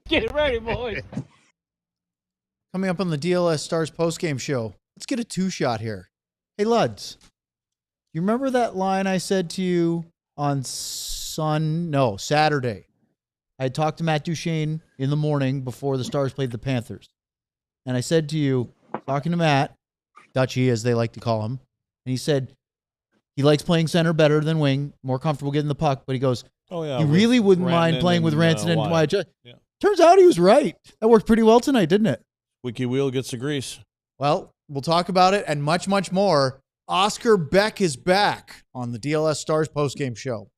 Get it ready, boys. Coming up on the DLS Stars postgame show, let's get a two-shot here. Hey, Luds, you remember that line I said to you on Saturday? I had talked to Matt Duchene in the morning before the Stars played the Panthers. And I said to you, talking to Matt, Dutchie as they like to call him, and he said he likes playing center better than wing, more comfortable getting the puck, but he goes, he really wouldn't mind playing with Rantanen and Wyatt. Yeah. Turns out he was right. That worked pretty well tonight, didn't it? Squeaky wheel gets the grease. Well, we'll talk about it and much, much more. Oskar Bäck is back on the DLS Stars postgame show.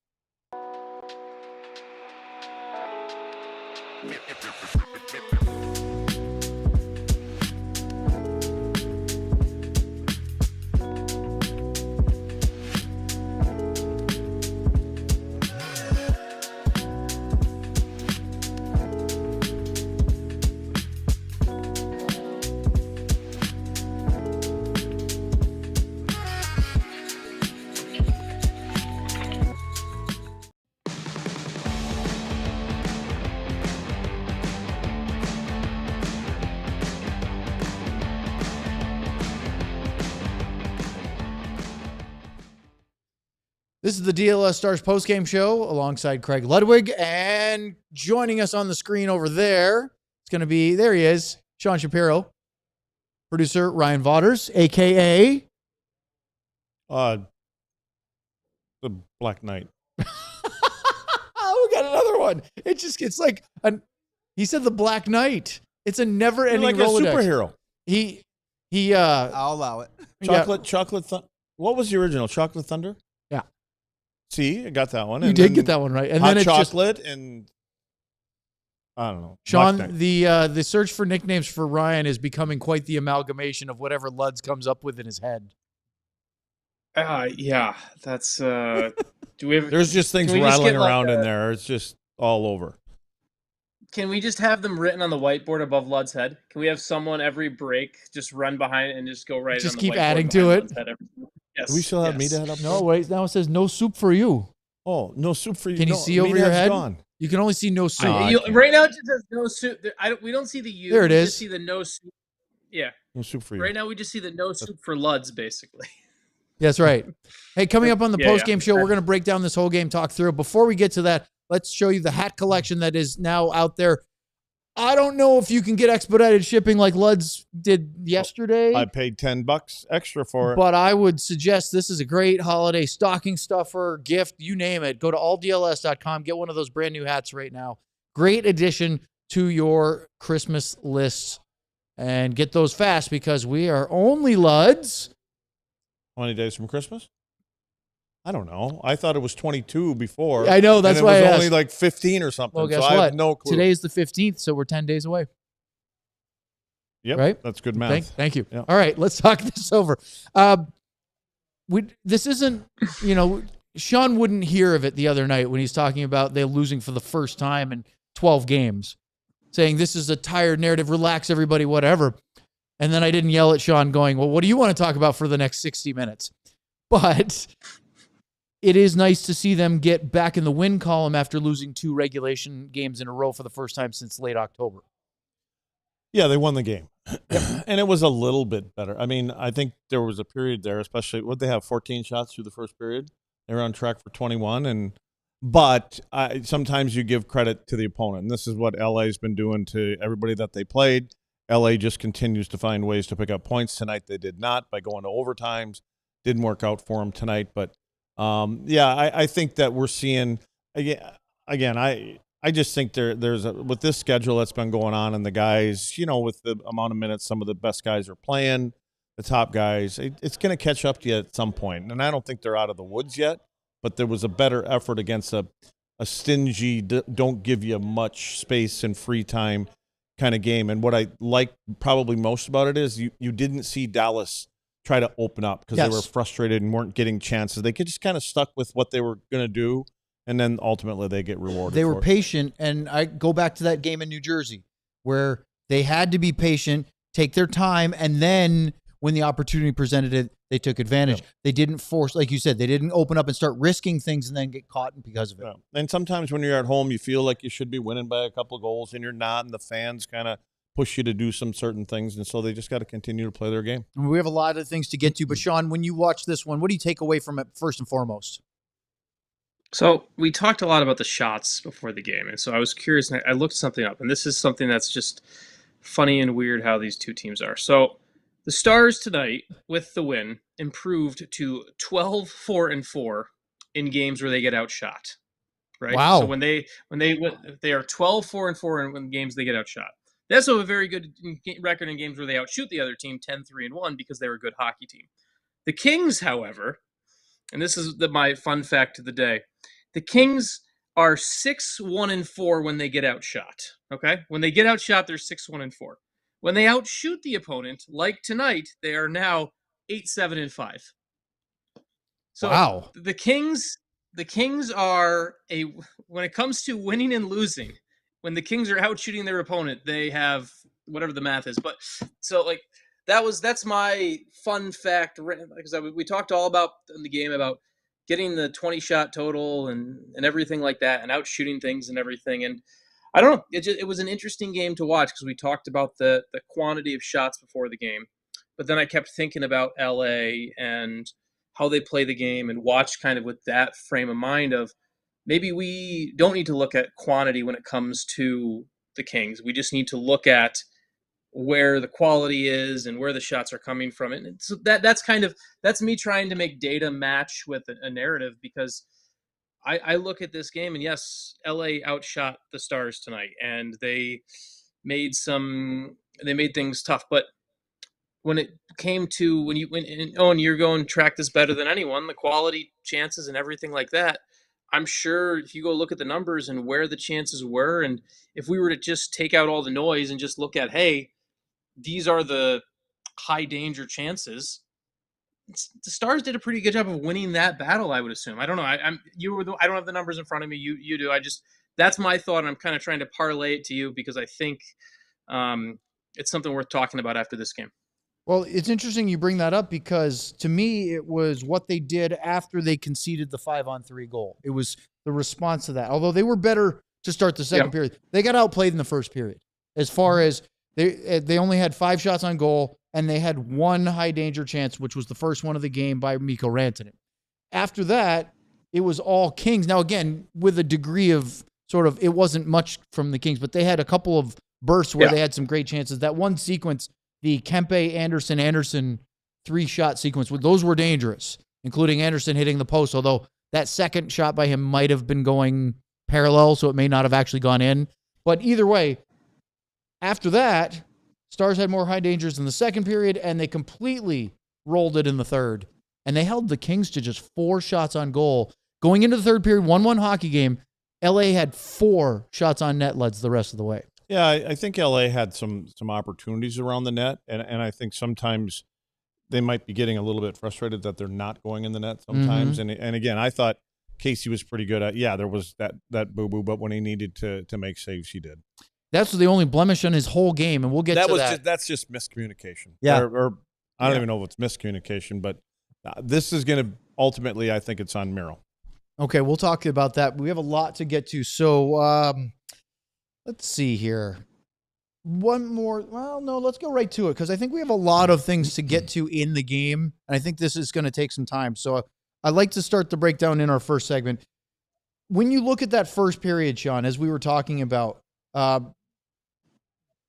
This is the DLS Stars postgame show alongside Craig Ludwig, and joining us on the screen over there, it's going to be, there he is, Sean Shapiro, producer Ryan Vaughters, a.k.a. The Black Knight. Oh, we got another one. It's like, he said the Black Knight. It's a never-ending like Rolodex. A superhero. I'll allow it. Chocolate what was the original? Chocolate Thunder? Yeah. See, I got that one. You did get that one right. And hot then it's chocolate and I don't know. Sean, the search for nicknames for Ryan is becoming quite the amalgamation of whatever Luds comes up with in his head. Yeah, that's. Do we have? There's just things rattling around in there. It's just all over. Can we just have them written on the whiteboard above Lud's head? Can we have someone every break just run behind and just go right? Just on the keep whiteboard adding to it. Yes. Do we still have meat head up? No, wait. Now it says no soup for you. Oh, no soup for you. Can you see over your head? Gone. You can only see no soup. Right now it just says no soup. We don't see the U. There it is. We just see the no soup. Yeah. No soup for you. Right now we just see the no soup for Luds, basically. That's right. Hey, coming up on the post-game show, we're going to break down this whole game, talk through it. Before we get to that, let's show you the hat collection that is now out there. I don't know if you can get expedited shipping like Luds did yesterday. I paid $10 extra for it. But I would suggest this is a great holiday stocking stuffer, gift, you name it. Go to alldls.com, get one of those brand new hats right now. Great addition to your Christmas lists. And get those fast because we are only, Luds. How many days from Christmas? I don't know. I thought it was 22 before. I know, that's why it was I only asked. like 15 or something. Well, guess so what? I have no clue. Today is the 15th, so we're 10 days away. Yep, right? That's good math. Thank you. Yep. All right, let's talk this over. This isn't, Sean wouldn't hear of it the other night when he's talking about they're losing for the first time in 12 games, saying this is a tired narrative, relax everybody, whatever. And then I didn't yell at Sean going, well, what do you want to talk about for the next 60 minutes? But it is nice to see them get back in the win column after losing 2 regulation games in a row for the first time since late October. Yeah, they won the game. And it was a little bit better. I mean, I think there was a period there, especially, what they have, 14 shots through the first period? They were on track for 21. But sometimes you give credit to the opponent. And this is what LA's been doing to everybody that they played. LA just continues to find ways to pick up points. Tonight they did not by going to overtimes. Didn't work out for them tonight. But, I think that we're seeing, again, I just think there's with this schedule that's been going on and the guys, with the amount of minutes some of the best guys are playing, the top guys, it's going to catch up to you at some point. And I don't think they're out of the woods yet, but there was a better effort against a stingy, don't give you much space and free time kind of game. And what I like probably most about it is you didn't see Dallas try to open up because they were frustrated and weren't getting chances. They just kind of stuck with what they were going to do, and then ultimately they get rewarded. They were patient, and I go back to that game in New Jersey where they had to be patient, take their time, and then when the opportunity presented it, they took advantage. They didn't force, like you said, they didn't open up and start risking things and then get caught because of it. And sometimes when you're at home, you feel like you should be winning by a couple of goals, and you're not, and the fans kind of push you to do some certain things, and so they just got to continue to play their game. We have a lot of things to get to, but Sean, when you watch this one, what do you take away from it first and foremost? So we talked a lot about the shots before the game, and so I was curious, and I looked something up, and this is something that's just funny and weird how these two teams are. So the Stars tonight, with the win, improved to 12-4-4 in games where they get outshot. Right? Wow. So when they are 12-4-4 in games they get outshot. They also have a very good record in games where they outshoot the other team 10-3-1 because they're a good hockey team. The Kings, however, and this is my fun fact of the day, the Kings are 6-1-4 when they get outshot. Okay? When they get outshot, they're 6-1-4. When they outshoot the opponent, like tonight, they are now 8-7-5. So wow. The Kings are when it comes to winning and losing, when the Kings are out shooting their opponent, they have whatever the math is. But so like that's my fun fact, because we talked all about in the game about getting the 20 shot total and everything like that, and out shooting things and everything. And I don't know, it was an interesting game to watch because we talked about the quantity of shots before the game, but then I kept thinking about LA and how they play the game, and watch kind of with that frame of mind of maybe we don't need to look at quantity when it comes to the Kings. We just need to look at where the quality is and where the shots are coming from. And so that's me trying to make data match with a narrative, because I look at this game and yes, LA outshot the Stars tonight and they made things tough, but when it came to when you're going to track this better than anyone, the quality, chances, and everything like that, I'm sure if you go look at the numbers and where the chances were, and if we were to just take out all the noise and just look at, hey, these are the high danger chances, the Stars did a pretty good job of winning that battle, I would assume. I don't know. I don't have the numbers in front of me. You do. That's my thought, and I'm kind of trying to parlay it to you because I think it's something worth talking about after this game. Well, it's interesting you bring that up because to me, it was what they did after they conceded the 5-on-3 goal. It was the response to that. Although they were better to start the second period, they got outplayed in the first period. As far as they only had 5 shots on goal and they had 1 high danger chance, which was the first one of the game by Mikko Rantanen. After that, it was all Kings. Now, again, with a degree of sort of, it wasn't much from the Kings, but they had a couple of bursts where they had some great chances. That one sequence, the Kempe, Anderson 3-shot sequence, those were dangerous, including Anderson hitting the post, although that second shot by him might have been going parallel, so it may not have actually gone in. But either way, after that, Stars had more high dangers in the second period, and they completely rolled it in the third. And they held the Kings to just 4 shots on goal. Going into the third period, 1-1 hockey game, LA had 4 shots on net leads the rest of the way. Yeah, I think LA had some opportunities around the net, and I think sometimes they might be getting a little bit frustrated that they're not going in the net sometimes. And again, I thought Casey was pretty good at, there was that boo-boo, but when he needed to make saves, he did. That's the only blemish on his whole game, and we'll get to that. That's just miscommunication. Yeah. Or I don't even know if it's miscommunication, but this is going to ultimately, I think it's on Miro. Okay, we'll talk about that. We have a lot to get to. So let's see here. One more. Well, no, let's go right to it because I think we have a lot of things to get to in the game, and I think this is going to take some time. So I'd like to start the breakdown in our first segment. When you look at that first period, Sean, as we were talking about,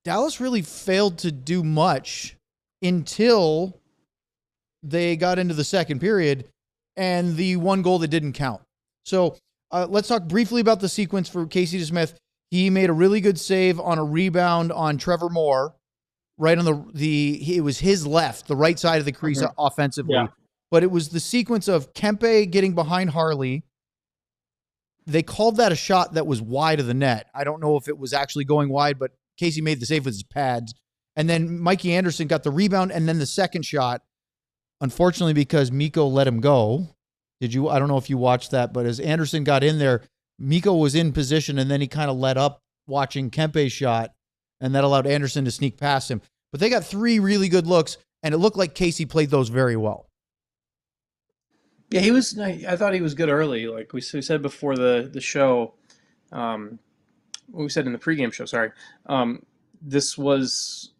Dallas really failed to do much until they got into the second period and the one goal that didn't count. So let's talk briefly about the sequence for Casey DeSmith. He made a really good save on a rebound on Trevor Moore, right on it was his left, the right side of the crease offensively. Yeah. But it was the sequence of Kempe getting behind Harley. They called that a shot that was wide of the net. I don't know if it was actually going wide, but Casey made the save with his pads. And then Mikey Anderson got the rebound and then the second shot. Unfortunately, because Mikko let him go. I don't know if you watched that, but as Anderson got in there, Mikko was in position and then he kind of let up watching Kempe's shot, and that allowed Anderson to sneak past him. But they got 3 really good looks, And it looked like Casey played those very well. Yeah, he was. I thought he was good early. Like we said before the show, we said in the pregame show. Sorry, this was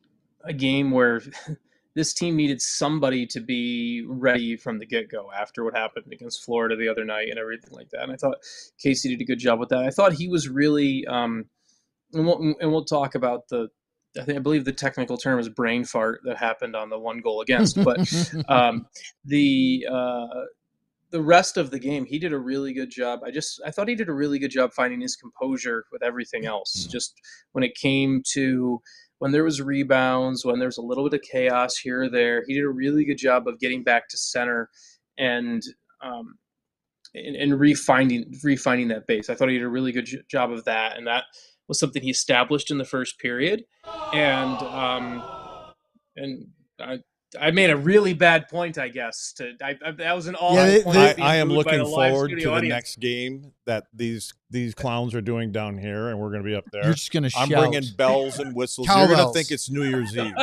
a game where this team needed somebody to be ready from the get-go after what happened against Florida the other night and everything like that. And I thought Casey did a good job with that. I thought he was really, and we'll talk about I believe the technical term is brain fart that happened on the one goal against, but the rest of the game, he did a really good job. I thought he did a really good job finding his composure with everything else. Just when it came to when there was rebounds, when there was a little bit of chaos here or there, he did a really good job of getting back to center and refinding that base. I thought he did a really good job of that, and that was something he established in the first period. And I made a really bad point, I guess. That was an all-out point. I am looking forward to the next game that these clowns are doing down here, and we're going to be up there. You're just going to shout. I'm bringing bells and whistles. You're going to think it's New Year's Eve.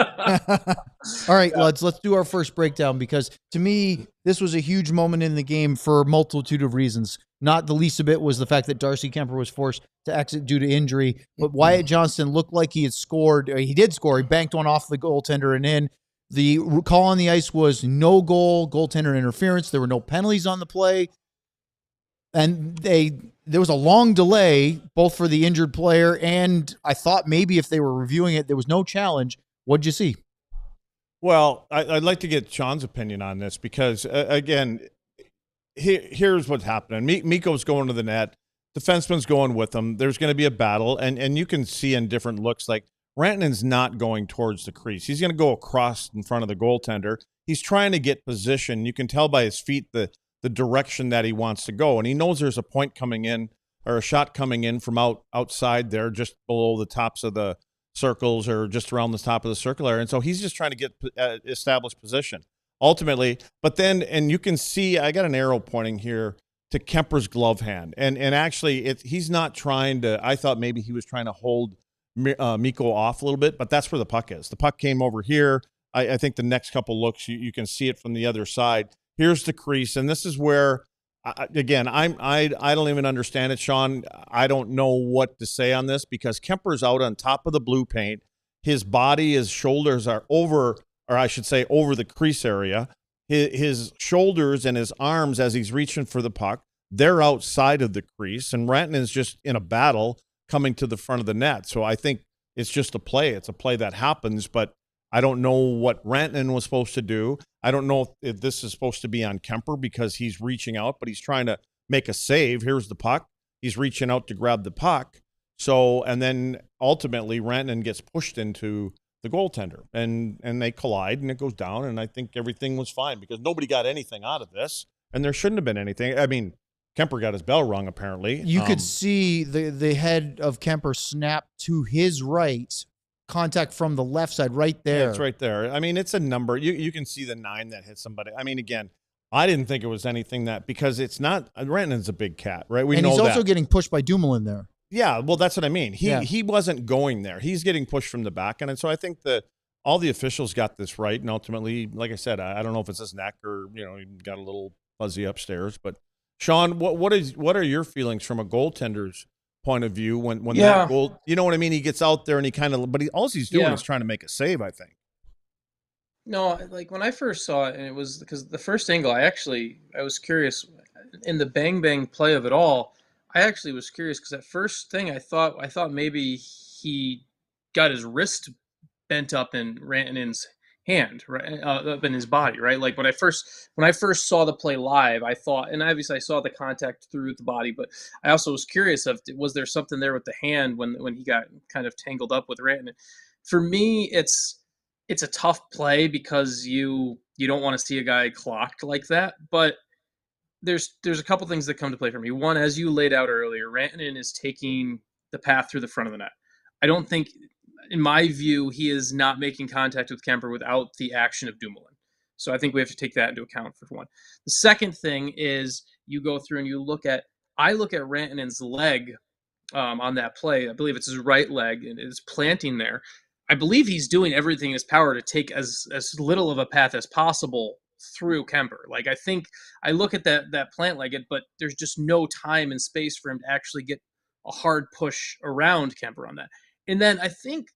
All right, let's do our first breakdown, because to me, this was a huge moment in the game for a multitude of reasons. Not the least of it was the fact that Darcy Kemper was forced to exit due to injury, but Wyatt Johnston looked like he had scored. He did score. He banked one off the goaltender and in. The call on the ice was no goal, goaltender interference. There were no penalties on the play. And there was a long delay, both for the injured player, and I thought maybe if they were reviewing it, there was no challenge. What'd you see? Well, I'd like to get Sean's opinion on this because, again, here's what's happening. Mikko's going to the net. Defenseman's going with him. There's going to be a battle, and you can see in different looks, like, Rantanen's not going towards the crease. He's going to go across in front of the goaltender. He's trying to get position. You can tell by his feet the direction that he wants to go, and he knows there's a point coming in or a shot coming in from outside there, just below the tops of the circles or just around the top of the circle area. And so he's just trying to get established position ultimately. But then, and you can see, I got an arrow pointing here to Kemper's glove hand. And actually he's not trying to, I thought maybe he was trying to hold Mikko off a little bit, but that's where the puck is. The puck came over here. I think the next couple looks, you can see it from the other side. Here's the crease. And this is where, again, I don't even understand it, Sean. I don't know what to say on this because Kemper's out on top of the blue paint. His body, his shoulders are over, or I should say over the crease area. His shoulders and his arms, as he's reaching for the puck, they're outside of the crease. And Rantanen's just in a battle coming to the front of the net. So I think it's just a play. It's a play that happens, but I don't know what Rantanen was supposed to do. I don't know if this is supposed to be on Kemper because he's reaching out, but he's trying to make a save. Here's the puck. He's reaching out to grab the puck. So, and then ultimately Rantanen gets pushed into the goaltender and they collide and it goes down. And I think everything was fine because nobody got anything out of this and there shouldn't have been anything. I mean, Kemper got his bell rung, apparently. You could see the head of Kemper snap to his right, contact from the left side right there. Yeah, it's right there. I mean, it's a number. You can see the 9 that hit somebody. I mean, again, I didn't think it was anything that, because it's not, Rantanen's a big cat, right? And he's also getting pushed by Dumoulin there. Yeah, well, that's what I mean. He wasn't going there. He's getting pushed from the back. And so I think that all the officials got this right. And ultimately, like I said, I don't know if it's his neck or, he got a little fuzzy upstairs, but Sean, what are your feelings from a goaltender's point of view when that goal, you know what I mean? He gets out there and he kind of, but all he's doing is trying to make a save, I think. No, like when I first saw it, and it was because the first angle, I was curious in the bang play of it all. I actually was curious because at first thing I thought maybe he got his wrist bent up in Rantanen's hand, right, up in his body, right? Like when I first saw the play live, I thought, and obviously I saw the contact through the body, but I also was curious was there something there with the hand when he got kind of tangled up with Rantanen. For me, it's a tough play because you don't want to see a guy clocked like that, but there's a couple things that come to play for me. One, as you laid out earlier, Rantanen is taking the path through the front of the net. I don't think, in my view, he is not making contact with Kemper without the action of Dumoulin. So I think we have to take that into account for one. The second thing is you go through and I look at Rantanen's leg on that play. I believe it's his right leg and it's planting there. I believe he's doing everything in his power to take as little of a path as possible through Kemper. Like, I think I look at that plant like it, but there's just no time and space for him to actually get a hard push around Kemper on that. And then I think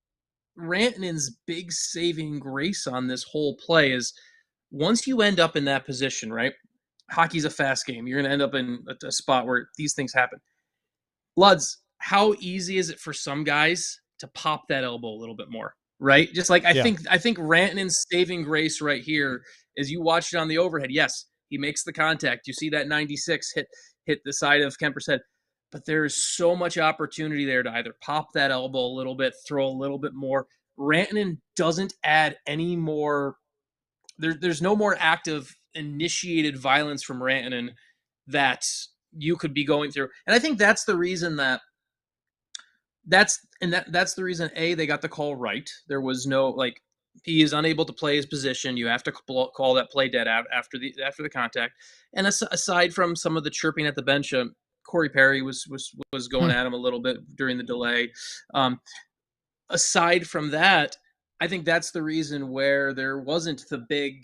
Rantanen's big saving grace on this whole play is once you end up in that position, right? Hockey's a fast game. You're going to end up in a spot where these things happen. Luds, how easy is it for some guys to pop that elbow a little bit more, right? Just like I think Rantanen's saving grace right here is you watch it on the overhead. Yes, he makes the contact. You see that 96 hit the side of Kemper's head, but there is so much opportunity there to either pop that elbow a little bit, throw a little bit more. Rantanen doesn't add any more. There's no more active initiated violence from Rantanen that you could be going through. And I think that's the reason that's the reason they got the call right. There was no, like, he is unable to play his position. You have to call that play dead after the contact. And aside from some of the chirping at the bench, Corey Perry was going at him a little bit during the delay. Aside from that, I think that's the reason where there wasn't the big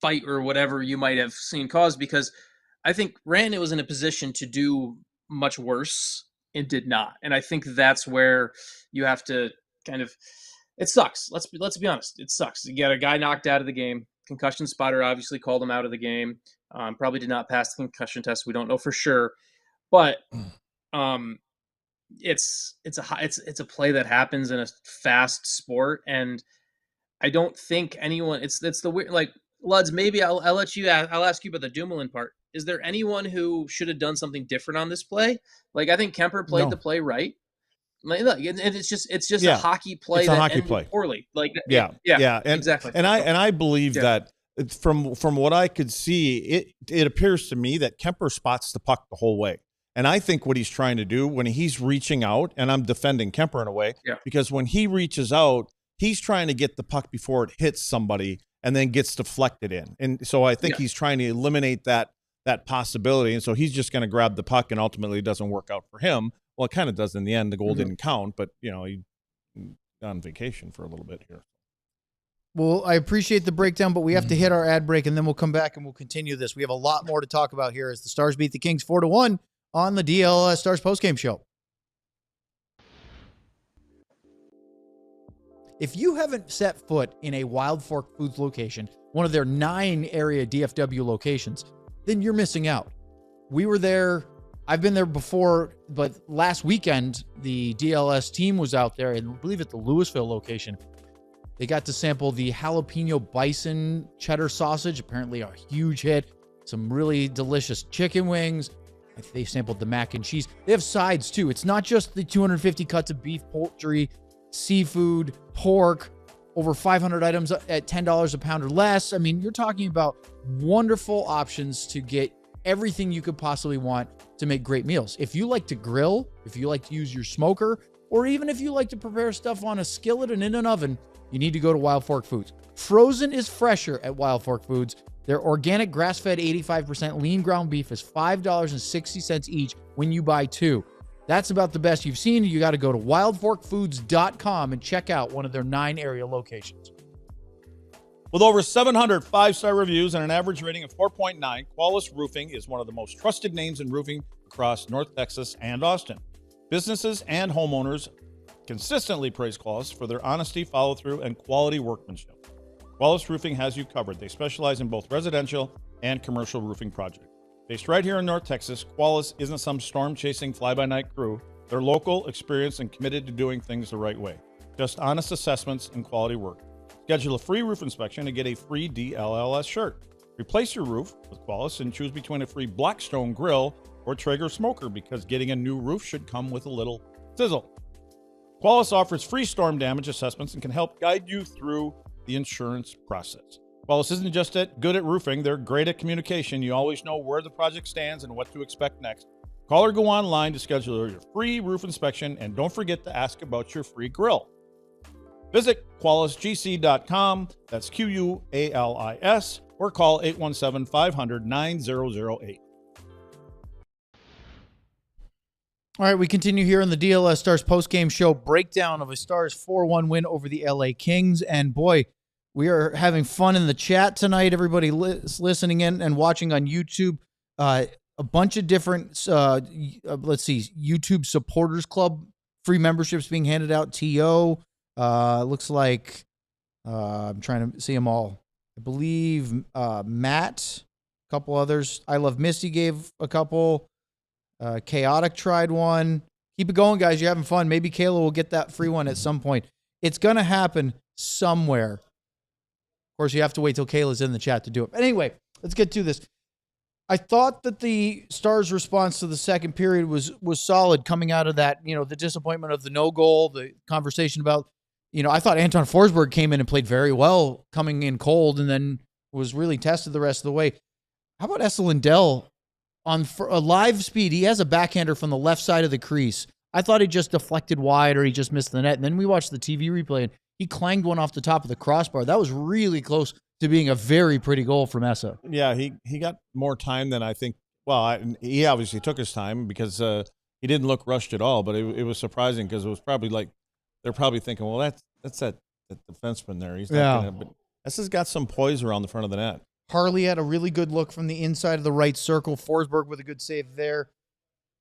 fight or whatever you might have seen caused, because I think Rantanen was in a position to do much worse and did not. And I think that's where you have to kind of, it sucks. Let's be honest. It sucks. You get a guy knocked out of the game. Concussion spotter obviously called him out of the game. Probably did not pass the concussion test. We don't know for sure, but it's a play that happens in a fast sport, and I don't think anyone. It's the weird, like, Luds. Maybe I'll let you. I'll ask you about the Dumoulin part. Is there anyone who should have done something different on this play? Like, I think Kemper played the play right. Like, look, and it's just a hockey play. It's a hockey play poorly. Like, and, exactly. And I believe that from what I could see, it appears to me that Kemper spots the puck the whole way. And I think what he's trying to do when he's reaching out, and I'm defending Kemper in a way, because when he reaches out, he's trying to get the puck before it hits somebody and then gets deflected in. And so I think he's trying to eliminate that possibility. And so he's just going to grab the puck, and ultimately it doesn't work out for him. Well, it kind of does in the end. The goal didn't count, but, he on vacation for a little bit here. Well, I appreciate the breakdown, but we have to hit our ad break, and then we'll come back and we'll continue this. We have a lot more to talk about here as the Stars beat the Kings 4-1 on the DLS Stars postgame show. If you haven't set foot in a Wild Fork Foods location, one of their 9 area DFW locations, then you're missing out. We were there. I've been there before, but last weekend, the DLS team was out there, and I believe at the Louisville location. They got to sample the jalapeno bison cheddar sausage, apparently a huge hit. Some really delicious chicken wings. They sampled the mac and cheese. They have sides too. It's not just the 250 cuts of beef, poultry, seafood, pork, over 500 items at $10 a pound or less. I mean, you're talking about wonderful options to get everything you could possibly want to make great meals. If you like to grill, if you like to use your smoker, or even if you like to prepare stuff on a skillet and in an oven, you need to go to Wild Fork Foods. Frozen is fresher at Wild Fork Foods. Their organic grass-fed 85% lean ground beef is $5.60 each when you buy 2. That's about the best you've seen. You got to go to wildforkfoods.com and check out one of their 9 area locations. With over 700 5-star reviews and an average rating of 4.9, Qualys Roofing is one of the most trusted names in roofing across North Texas and Austin. Businesses and homeowners consistently praise Qualys for their honesty, follow-through, and quality workmanship. Qualys Roofing has you covered. They specialize in both residential and commercial roofing projects. Based right here in North Texas, Qualys isn't some storm-chasing fly-by-night crew. They're local, experienced, and committed to doing things the right way. Just honest assessments and quality work. Schedule a free roof inspection and get a free DLLS shirt. Replace your roof with Qualys and choose between a free Blackstone grill or Traeger smoker, because getting a new roof should come with a little sizzle. Qualys offers free storm damage assessments and can help guide you through the insurance process. Qualys isn't just good at roofing, they're great at communication. You always know where the project stands and what to expect next. Call or go online to schedule your free roof inspection, and don't forget to ask about your free grill. Visit QualisGC.com, that's QUALIS, or call 817-500-9008. All right, we continue here on the DLS Stars postgame show breakdown of a Stars 4-1 win over the LA Kings. And boy, we are having fun in the chat tonight. Everybody listening in and watching on YouTube. A bunch of different, YouTube Supporters Club free memberships being handed out. TO, looks like, I'm trying to see them all. I believe Matt, a couple others. I Love Misty gave a couple. Chaotic tried one. Keep it going, guys. You're having fun. Maybe Kayla will get that free one at some point. It's going to happen somewhere. Of course, you have to wait till Kayla's in the chat to do it. But anyway, let's get to this. I thought that the Stars' response to the second period was solid coming out of that, the disappointment of the no goal, the conversation about, I thought Anton Forsberg came in and played very well coming in cold and then was really tested the rest of the way. How about Esa Lindell? On a live speed, he has a backhander from the left side of the crease. I thought he just deflected wide or he just missed the net. And then we watched the TV replay and he clanged one off the top of the crossbar. That was really close to being a very pretty goal from Esa. Yeah, he got more time than I think. Well, he obviously took his time because he didn't look rushed at all. But it was surprising because it was probably like they're probably thinking, well, that's that defenseman there. He's not gonna. But Esa's got some poise around the front of the net. Harley had a really good look from the inside of the right circle. Forsberg with a good save there.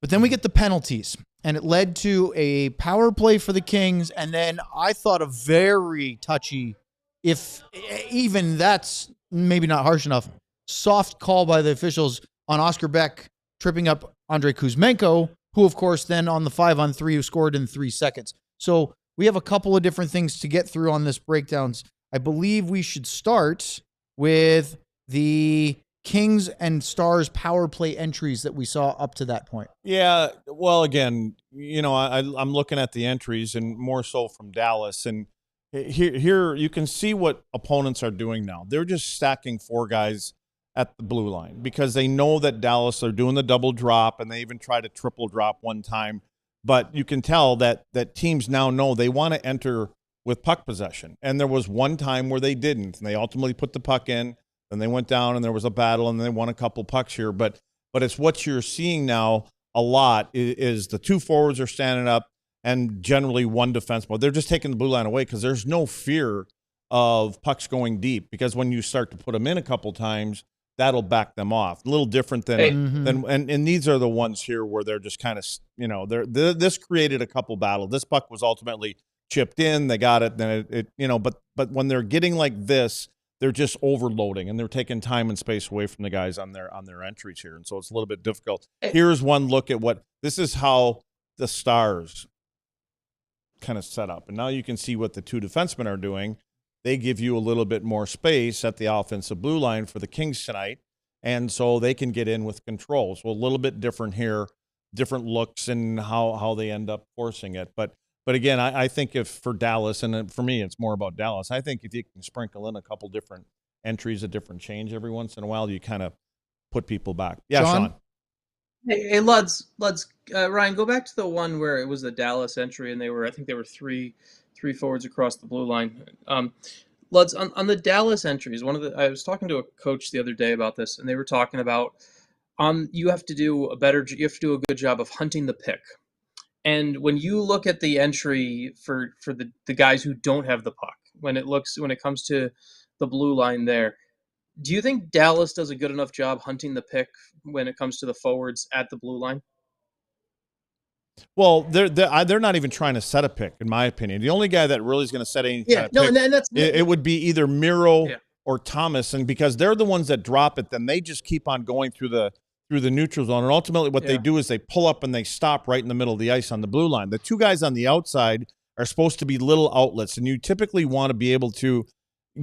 But then we get the penalties, and it led to a power play for the Kings, and then I thought a very touchy, if even that's maybe not harsh enough, soft call by the officials on Oskar Bäck tripping up Andrei Kuzmenko, who, of course, then on the 5-on-3, who scored in 3 seconds. So we have a couple of different things to get through on this breakdowns. I believe we should start with the Kings and Stars power play entries that we saw up to that point. Yeah, well, again, I'm looking at the entries and more so from Dallas, and here you can see what opponents are doing now. They're just stacking 4 guys at the blue line because they know that Dallas are doing the double drop, and they even tried a triple drop one time. But you can tell that teams now know they want to enter with puck possession, and there was one time where they didn't, and they ultimately put the puck in. Then they went down and there was a battle and they won a couple pucks here. But it's what you're seeing now a lot is the 2 forwards are standing up and generally 1 defenseman. They're just taking the blue line away because there's no fear of pucks going deep because when you start to put them in a couple times, that'll back them off. A little different than and these are the ones here where they're just kind of, this created a couple battles. This puck was ultimately chipped in. They got it. Then but when they're getting like this, they're just overloading and they're taking time and space away from the guys on their entries here. And so it's a little bit difficult. Here's one look at this is how the Stars kind of set up. And now you can see what the 2 defensemen are doing. They give you a little bit more space at the offensive blue line for the Kings tonight. And so they can get in with control. So a little bit different here, different looks and how they end up forcing it. But again, I think if for Dallas, and for me, it's more about Dallas, I think if you can sprinkle in a couple different entries, a different change every once in a while, you kind of put people back. Yeah, Sean? Hey, Luds, Ryan, go back to the one where it was the Dallas entry, and I think they were three forwards across the blue line. Luds, on the Dallas entries, I was talking to a coach the other day about this, and they were talking about you have to do a good job of hunting the pick. And when you look at the entry for the guys who don't have the puck, when it comes to the blue line there, do you think Dallas does a good enough job hunting the pick when it comes to the forwards at the blue line? Well, they're not even trying to set a pick, in my opinion. The only guy that really is going to set any kind of pick, it would be either Miro or Thomas, and because they're the ones that drop it, then they just keep on going through the neutral zone. And ultimately what they do is they pull up and they stop right in the middle of the ice on the blue line. The 2 guys on the outside are supposed to be little outlets, and you typically want to be able to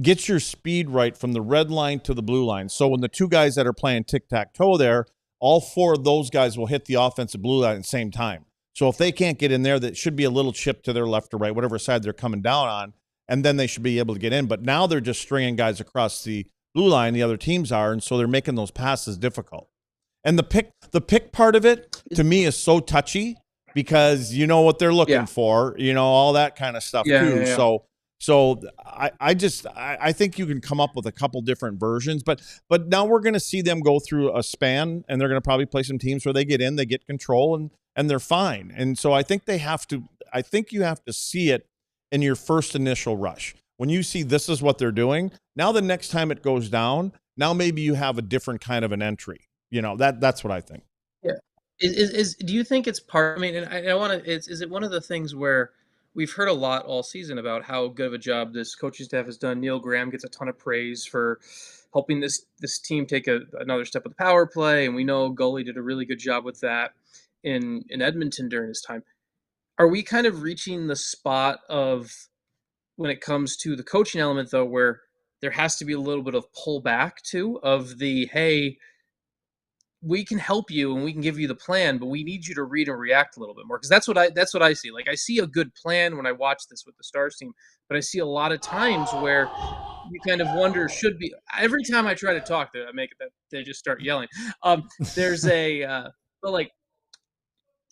get your speed right from the red line to the blue line. So when the 2 guys that are playing tic-tac-toe there, all 4 of those guys will hit the offensive blue line at the same time. So if they can't get in there, that should be a little chip to their left or right, whatever side they're coming down on, and then they should be able to get in. But now they're just stringing guys across the blue line, the other teams are, and so they're making those passes difficult. And the pick part of it, to me, is so touchy because you know what they're looking for, all that kind of stuff too. Yeah. So I think you can come up with a couple different versions, but now we're going to see them go through a span, and they're going to probably play some teams where they get in, they get control, and they're fine. And so I think you have to see it in your first initial rush. When you see this is what they're doing, now the next time it goes down, now maybe you have a different kind of an entry. That's what I think. Yeah. Do you think it's part? I mean, and I want to. Is it one of the things where we've heard a lot all season about how good of a job this coaching staff has done? Neil Graham gets a ton of praise for helping this team take another step with the power play, and we know Gully did a really good job with that in Edmonton during his time. Are we kind of reaching the spot of when it comes to the coaching element, though, where there has to be a little bit of pullback too of the, hey, we can help you and we can give you the plan, but we need you to read and react a little bit more. Because that's what I see. Like, I see a good plan when I watch this with the Stars team, but I see a lot of times where you kind of wonder, should be every time I try to talk to, I make it that they just start yelling. There's a but like,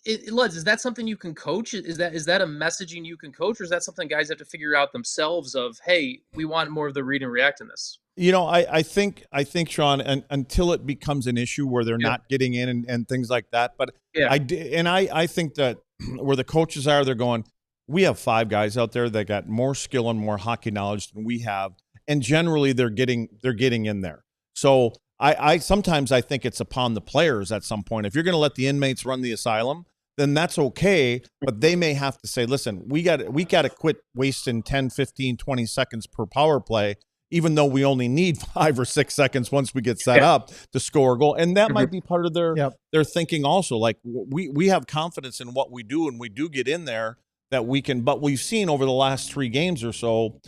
Luds, is that something you can coach? Is that a messaging you can coach, or is that something guys have to figure out themselves? Of, hey, we want more of the read and react in this. I think Sean, until it becomes an issue where they're not getting in and things like that. But I think that where the coaches are, they're going, we have 5 guys out there that got more skill and more hockey knowledge than we have, and generally they're getting in there. So I sometimes I think it's upon the players at some point. If you're going to let the inmates run the asylum, then that's okay, but they may have to say, listen, we got to quit wasting 10, 15, 20 seconds per power play, even though we only need 5 or 6 seconds once we get set up to score a goal. And that might be part of their thinking also. Like, we have confidence in what we do, and we do get in there that we can. But we've seen over the last 3 games or so,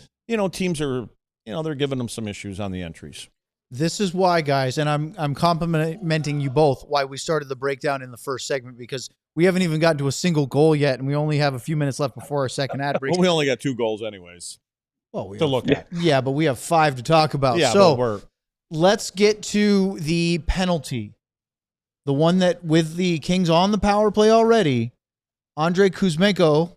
teams are, they're giving them some issues on the entries. This is why, guys, and I'm complimenting you both, why we started the breakdown in the first segment, because we haven't even gotten to a single goal yet, and we only have a few minutes left before our second ad break. Well, we only got 2 goals anyways. Well, to look at. Yeah, but we have 5 to talk about. Yeah, so let's get to the penalty. The one that, with the Kings on the power play already, Andrei Kuzmenko,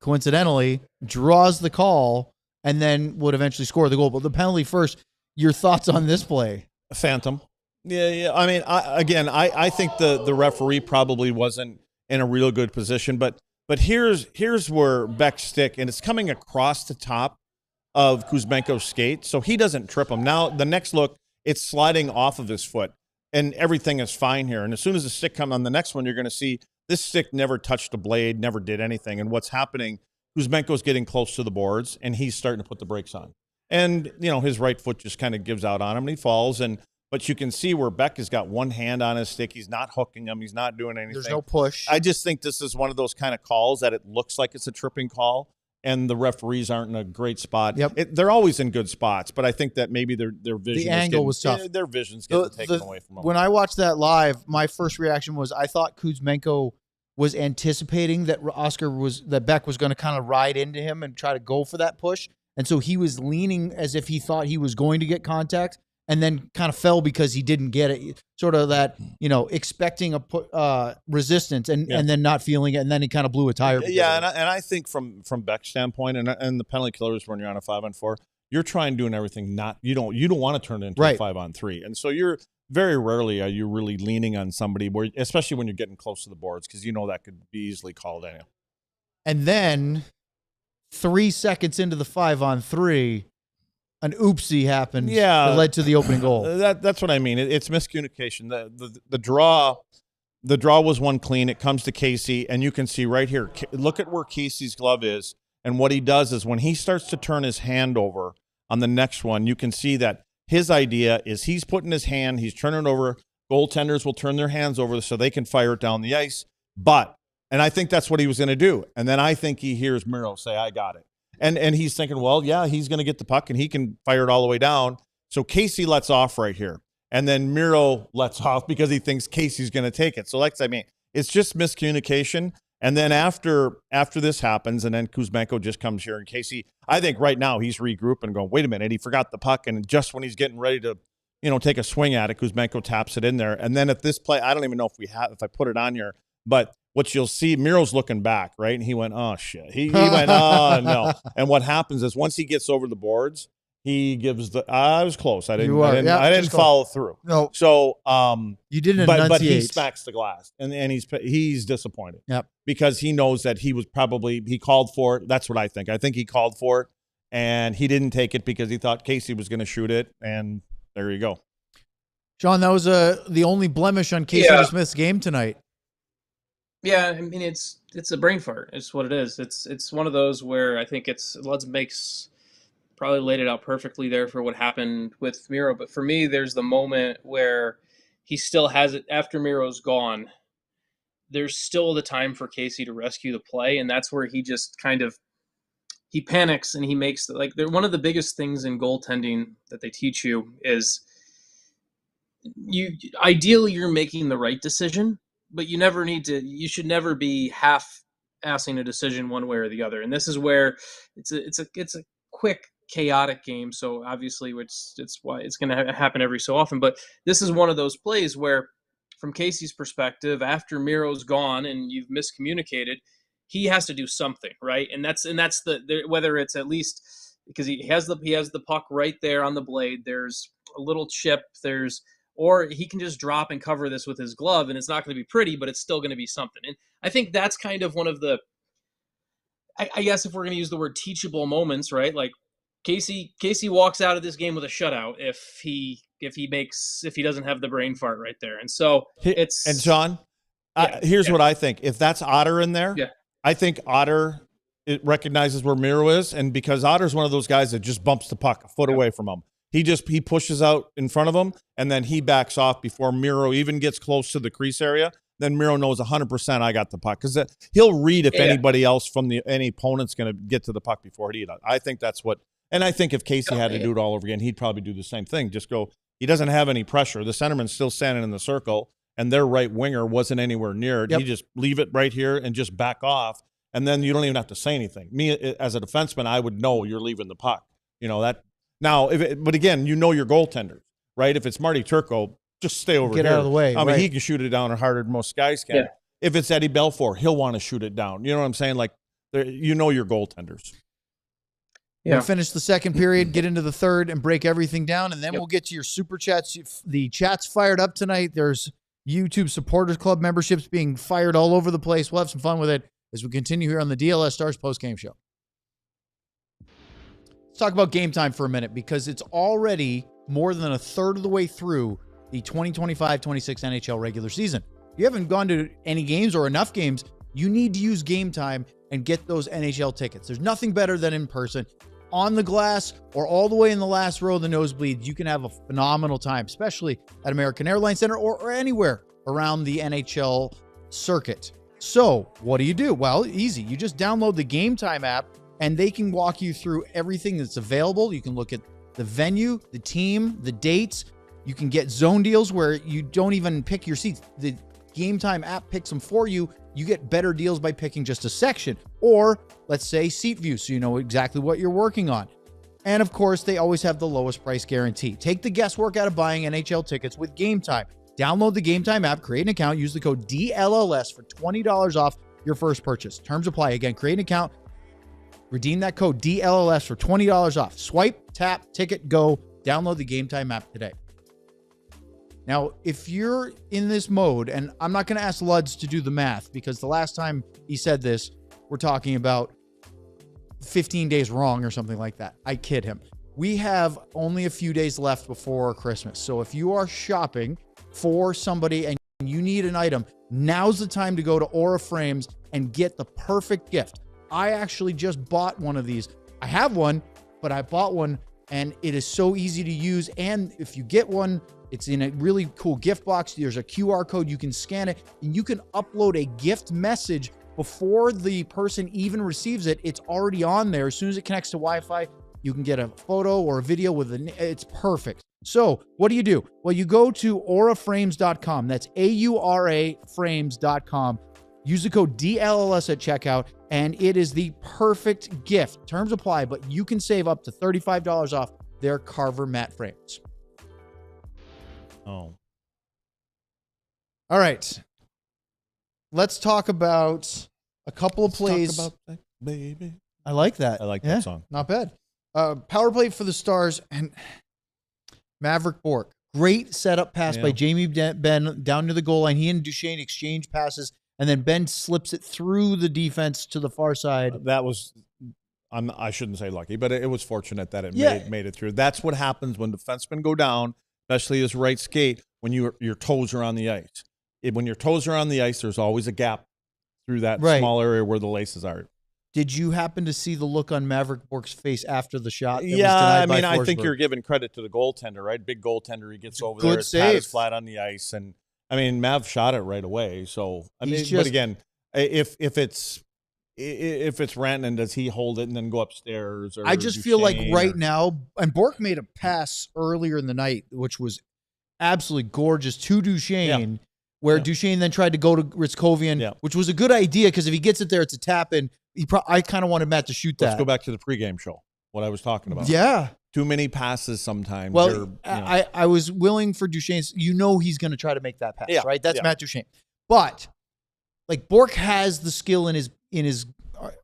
coincidentally, draws the call and then would eventually score the goal. But the penalty first, your thoughts on this play? Phantom. Yeah. I mean, I think the referee probably wasn't in a real good position, but here's where Bäck's stick, and it's coming across the top of Kuzmenko's skate, so he doesn't trip him. Now, the next look, it's sliding off of his foot, and everything is fine here. And as soon as the stick comes on the next one, you're going to see this stick never touched the blade, never did anything. And what's happening, Kuzmenko's getting close to the boards, and he's starting to put the brakes on. And, his right foot just kind of gives out on him, and he falls. But you can see where Bäck has got one hand on his stick. He's not hooking him. He's not doing anything. There's no push. I just think this is one of those kind of calls that it looks like it's a tripping call, and the referees aren't in a great spot. Yep. They're always in good spots, but I think that maybe their vision, the angle was tough. Their vision's getting taken away from them. When I watched that live, my first reaction was I thought Kuzmenko was anticipating that Bäck was going to kind of ride into him and try to go for that push, and so he was leaning as if he thought he was going to get contact, and then kind of fell because he didn't get it. Sort of that, expecting a resistance and then not feeling it, and then he kind of blew a tire. Yeah, and I think from Bäck's standpoint, and the penalty killers when you're on a 5-on-4, you're trying doing everything. You don't want to turn it into a 5-on-3, and so you're very rarely are you really leaning on somebody, especially when you're getting close to the boards, because that could be easily called in. And then 3 seconds into the 5-on-3. An oopsie happened that led to the opening goal. That's what I mean. It's miscommunication. The draw was one clean. It comes to Casey, and you can see right here. Look at where Casey's glove is, and what he does is when he starts to turn his hand over on the next one, you can see that his idea is he's putting his hand, he's turning it over. Goaltenders will turn their hands over so they can fire it down the ice. And I think that's what he was going to do. And then I think he hears Miro say, "I got it." And he's thinking, well, yeah, he's going to get the puck and he can fire it all the way down. So Casey lets off right here. And then Miro lets off because he thinks Casey's going to take it. So it's just miscommunication. And then after this happens, and then Kuzmenko just comes here, and Casey, I think right now he's regrouping and going, wait a minute, he forgot the puck. And just when he's getting ready to, take a swing at it, Kuzmenko taps it in there. And then at this play, I don't even know if I put it on here, but what you'll see, Miro's looking back, right? And he went, oh, shit. He went, oh, no. And what happens is once he gets over the boards he gives the. I was close. I didn't. You are. I didn't, Yeah, I didn't just follow through. No, So, you didn't but he enunciate. smacks the glass, and he's disappointed. Yep. Because he knows that he called for it. That's what I think. I think he called for it, and he didn't take it because he thought Casey was going to shoot it, and there you go. Sean, that was the only blemish on Casey DeSmith's game tonight. Yeah, I mean it's a brain fart. It's what it is. It's one of those where I think Luds makes probably laid it out perfectly there for what happened with Miro. But for me, there's the moment where he still has it after Miro's gone. There's still the time for Casey to rescue the play, and that's where he just kind of he panics and he makes one of the biggest things in goaltending that they teach you is ideally you're making the right decision, but you should never be half-assing a decision one way or the other. And this is where it's a quick, chaotic game. So obviously, it's why it's going to happen every so often. But this is one of those plays where, from Casey's perspective, after Miro's gone and you've miscommunicated, he has to do something, right? And that's whether it's at least because he has the puck right there on the blade. There's a little chip. Or he can just drop and cover this with his glove, and it's not going to be pretty, but it's still going to be something. And I think that's kind of one of the, I guess if we're going to use the word teachable moments, right? Like Casey walks out of this game with a shutout if he doesn't have the brain fart right there. And so it's and John, here's what I think. If that's Otter in there, I think Otter it recognizes where Miro is, and because Otter's one of those guys that just bumps the puck a foot away from him. He pushes out in front of him, and then he backs off before Miro even gets close to the crease area. Then Miro knows 100% I got the puck because he'll read if anybody else from any opponent's going to get to the puck before he does. I think that's what – and I think if Casey had to do it all over again, he'd probably do the same thing. Just go – he doesn't have any pressure. The centerman's still standing in the circle, and their right winger wasn't anywhere near it. He just leave it right here and just back off, and then you don't even have to say anything. Me, as a defenseman, I would know you're leaving the puck. You know, that – now, but again, you know your goaltenders, right? If it's Marty Turco, just stay over here. Get out of the way. I mean, he can shoot it down harder than most guys can. Yeah. If it's Eddie Belfour, he'll want to shoot it down. You know what I'm saying? Like, you know your goaltenders. Yeah. We'll finish the second period, get into the third, and break everything down, and then we'll get to your super chats. The chat's fired up tonight. There's YouTube Supporters Club memberships being fired all over the place. We'll have some fun with it as we continue here on the DLS Stars postgame show. Let's talk about game time for a minute because it's already more than a third of the way through the 2025-26 NHL regular season. If you haven't gone to any games or enough games, you need to use game time and get those NHL tickets. There's nothing better than in person. On the glass or all the way in the last row of the nosebleeds, you can have a phenomenal time, especially at American Airlines Center or anywhere around the NHL circuit. So what do? Well, easy. You just download the Game Time app, and they can walk you through everything that's available. You can look at the venue, the team, the dates. You can get zone deals where you don't even pick your seats. The Game Time app picks them for you. You get better deals by picking just a section. Or, let's say, seat view, so you know exactly what you're working on. And, of course, they always have the lowest price guarantee. Take the guesswork out of buying NHL tickets with Game Time. Download the Game Time app, create an account, use the code DLLS for $20 off your first purchase. Terms apply. Again, create an account. Redeem that code DLLS for $20 off. Swipe, tap, ticket, go. Download the Game Time app today. Now, if you're in this mode, and I'm not going to ask Luds to do the math because the last time he said this, we're talking about 15 days wrong or something like that. I kid him. We have only a few days left before Christmas. So if you are shopping for somebody and you need an item, now's the time to go to Aura Frames and get the perfect gift. I actually just bought one of these. I have one, but I bought one and it is so easy to use. And if you get one, it's in a really cool gift box. There's a QR code. You can scan it and you can upload a gift message before the person even receives it. It's already on there. As soon as it connects to Wi-Fi, you can get a photo or a video with it's perfect. So what do? Well, you go to auraframes.com. That's AURA frames.com. Use the code DLLS at checkout, and it is the perfect gift. Terms apply, but you can save up to $35 off their Carver mat frames. Oh. All right. Let's talk about a couple of plays. Talk about that, baby. I like that. I like that song. Not bad. Power play for the Stars and Maverick Bork. Great setup pass by Jamie Benn down to the goal line. He and Duchene exchange passes, and then Ben slips it through the defense to the far side. That was, I shouldn't say lucky, but it was fortunate that it made it through. That's what happens when defensemen go down, especially his right skate, when your toes are on the ice. When your toes are on the ice, there's always a gap through that small area where the laces are. Did you happen to see the look on Maverick Bork's face after the shot? I think you're giving credit to the goaltender, right? Big goaltender. He gets over there. His pad is flat on the ice. And, I mean, Mav shot it right away. So, but again, if it's Rantanen, does he hold it and then go upstairs? Or I just feel like right now, and Bork made a pass earlier in the night, which was absolutely gorgeous to Duchene, where Duchene then tried to go to Ritskovian, which was a good idea because if he gets it there, it's a tap in. I kind of wanted Matt to shoot that. Let's go back to the pregame show, what I was talking about. Yeah. Too many passes sometimes. Well, I was willing for Duchene. He's going to try to make that pass, right? That's Matt Duchene. But, like, Bork has the skill in his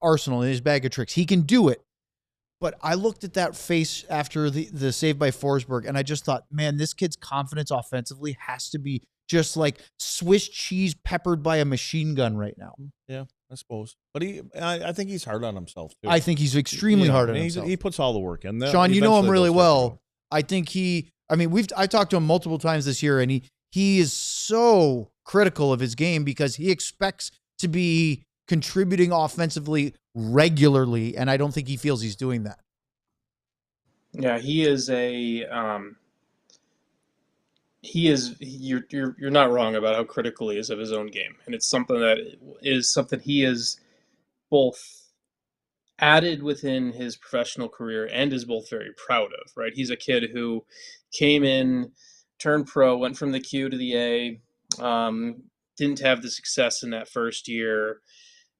arsenal, in his bag of tricks. He can do it. But I looked at that face after the save by Forsberg, and I just thought, man, this kid's confidence offensively has to be just like Swiss cheese peppered by a machine gun right now. Yeah, I suppose. But I think he's hard on himself, too. I think he's extremely hard on himself. He puts all the work in. Sean, you know him really well. I think I talked to him multiple times this year, and he is so critical of his game because he expects to be contributing offensively regularly, and I don't think he feels he's doing that. Yeah, you're not wrong about how critical he is of his own game, and it's something he is both added within his professional career and is both very proud of, right? He's a kid who came in, turned pro, went from the Q to the A, didn't have the success in that first year,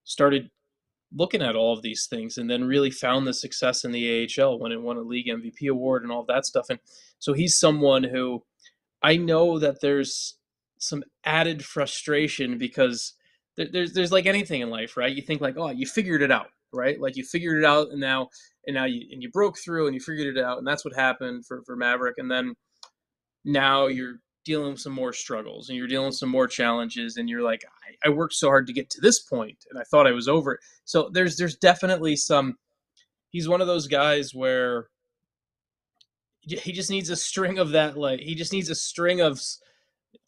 started looking at all of these things, and then really found the success in the AHL when it won a league MVP award and all of that stuff. And so he's someone who I know that there's some added frustration because there's like anything in life, right? You think like, oh, you figured it out, right? Like you figured it out, and now you broke through and you figured it out, and that's what happened for Maverick. And then now you're dealing with some more struggles and you're dealing with some more challenges, and you're like, I worked so hard to get to this point, and I thought I was over it. So there's definitely he's one of those guys where he just needs a string of that, like he just needs a string of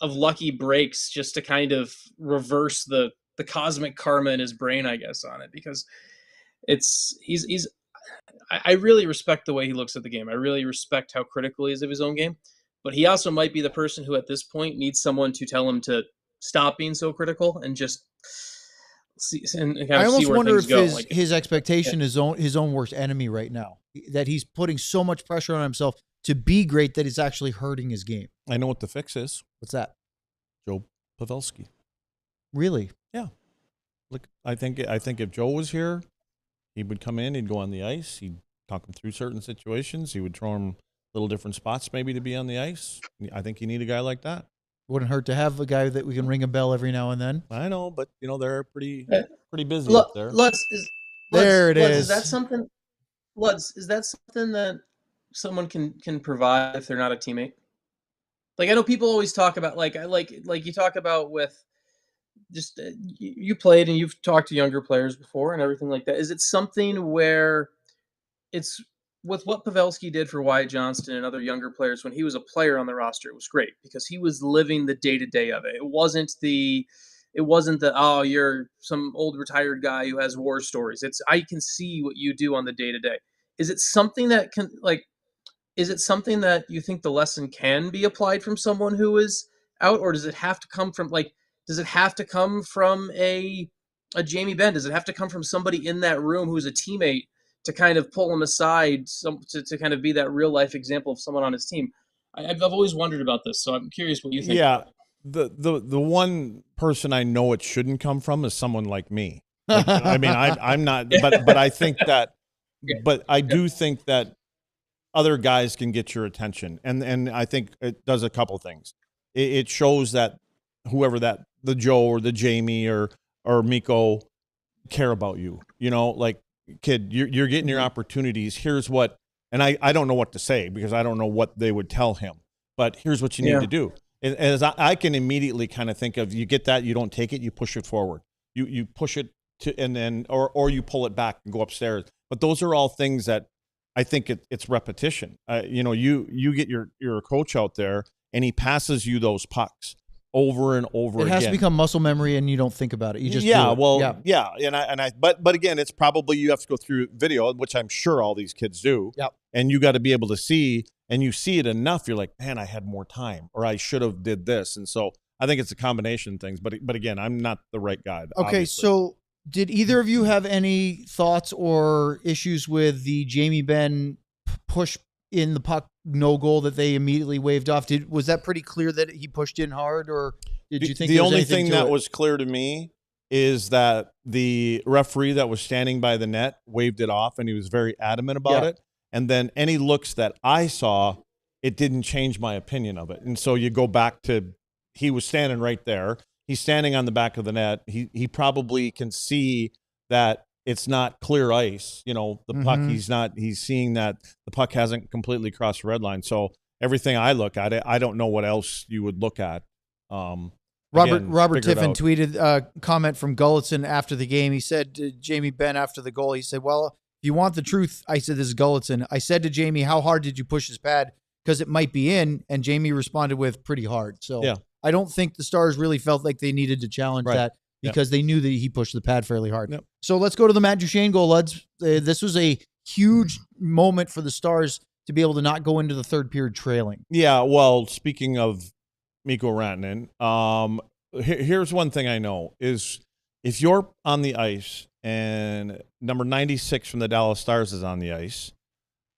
lucky breaks just to kind of reverse the cosmic karma in his brain, I guess, on it, because I really respect the way he looks at the game. I really respect how critical he is of his own game, but he also might be the person who at this point needs someone to tell him to stop being so critical and just see and kind of I almost see where wonder things if go. his expectation is his own worst enemy right now, that he's putting so much pressure on himself to be great that it's actually hurting his game. I know what the fix is. What's that? Joe Pavelski. Really? Yeah. Look, I think if Joe was here, he would come in, he'd go on the ice, he'd talk him through certain situations, he would throw him little different spots maybe to be on the ice. I think you need a guy like that. Wouldn't hurt to have a guy that we can ring a bell every now and then. I know, but they're pretty busy up there. There it is. Is that something? Lutz, is that something that someone can provide if they're not a teammate? Like I know people always talk about like you talk about with just you played and you've talked to younger players before and everything like that. Is it something where it's with what Pavelski did for Wyatt Johnston and other younger players when he was a player on the roster? It was great because he was living the day-to-day of it. It wasn't the oh, you're some old retired guy who has war stories. It's I can see what you do on the day-to-day. Is it something that is it something that you think the lesson can be applied from someone who is out, or does it have to come from a Jamie Benn? Does it have to come from somebody in that room who's a teammate to kind of pull him aside, to kind of be that real life example of someone on his team? I've always wondered about this, so I'm curious what you think. Yeah, the one person I know it shouldn't come from is someone like me. Like, I mean, I'm not, but I think that, but I do think that other guys can get your attention, and I think it does a couple things. It shows that whoever the Joe or the Jamie or Mikko care about you. Like, kid, you're getting your opportunities. Here's what And I don't know what to say because I don't know what they would tell him. But here's what you need to do. And as I can immediately kind of think of, you get that, you don't take it, you push it forward. You push it to, and then or you pull it back and go upstairs. But those are all things that I think it's repetition. You get your coach out there and he passes you those pucks over and over again. It has to become muscle memory, and you don't think about it. You just but again, it's probably you have to go through video, which I'm sure all these kids do. Yep. And you got to be able to see, and you see it enough. You're like, man, I had more time, or I should have did this. And so I think it's a combination of things. But again, I'm not the right guy. Okay, obviously. so did either of you have any thoughts or issues with the Jamie Benn push in the puck no goal that they immediately waved off? Was that pretty clear that he pushed in hard, or did you think the only thing that was clear to me is that the referee that was standing by the net waved it off, and he was very adamant about it. And then any looks that I saw, it didn't change my opinion of it. And so you go back to, he was standing right there. He's standing on the back of the net. He probably can see that it's not clear ice. The puck, he's seeing that the puck hasn't completely crossed the red line. So everything I look at it, I don't know what else you would look at. Robert Tiffin tweeted a comment from Gulletson after the game. He said to Jamie Benn after the goal, he said, well, if you want the truth, I said, this is Gulletson. I said to Jamie, how hard did you push his pad? Because it might be in. And Jamie responded with pretty hard. So I don't think the Stars really felt like they needed to challenge that because they knew that he pushed the pad fairly hard. Yep. So let's go to the Matt Duchene goal, lads. This was a huge moment for the Stars to be able to not go into the third period trailing. Yeah, well, speaking of Mikko Rantanen, here's one thing I know is if you're on the ice and number 96 from the Dallas Stars is on the ice,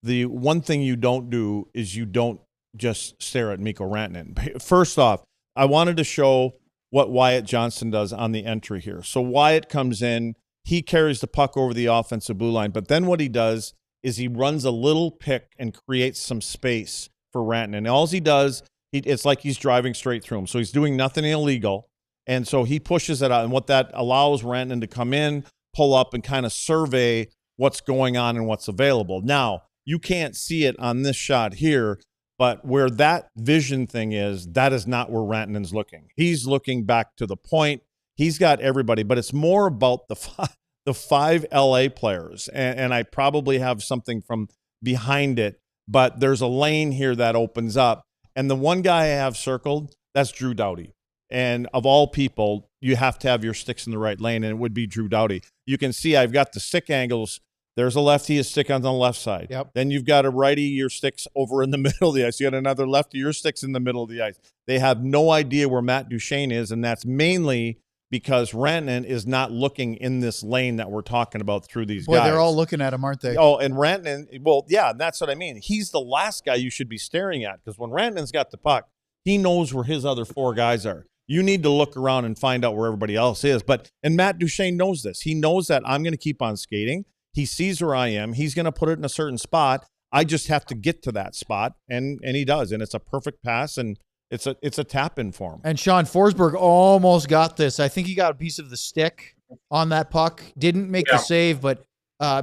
the one thing you don't do is you don't just stare at Mikko Rantanen. First off, I wanted to show what Wyatt Johnston does on the entry here. So Wyatt comes in, he carries the puck over the offensive blue line, but then what he does is he runs a little pick and creates some space for Rantanen. All he does, it's like he's driving straight through him. So he's doing nothing illegal, and so he pushes it out, and what that allows Rantanen to come in, pull up, and kind of survey what's going on and what's available. Now, you can't see it on this shot here, but where that vision thing is, that is not where Rantanen's looking. He's looking back to the point. He's got everybody, but it's more about the five LA players, and I probably have something from behind it, but there's a lane here that opens up, and the one guy I have circled, that's Drew Doughty. And of all people, you have to have your sticks in the right lane, and it would be Drew Doughty. You can see I've got the stick angles. There's a lefty, a stick on the left side. Yep. Then you've got a righty, your stick's over in the middle of the ice. You got another lefty, your stick's in the middle of the ice. They have no idea where Matt Duchene is, and that's mainly because Rantanen is not looking in this lane that we're talking about through these guys. They're all looking at him, aren't they? Oh, and Rantanen, well, yeah, that's what I mean. He's the last guy you should be staring at, because when Rantanen's got the puck, he knows where his other four guys are. You need to look around and find out where everybody else is. And Matt Duchene knows this. He knows that I'm going to keep on skating. He sees where I am. He's going to put it in a certain spot. I just have to get to that spot, and he does. And it's a perfect pass, and it's a tap-in for him. And Sean Forsberg almost got this. I think he got a piece of the stick on that puck. Didn't make the save, but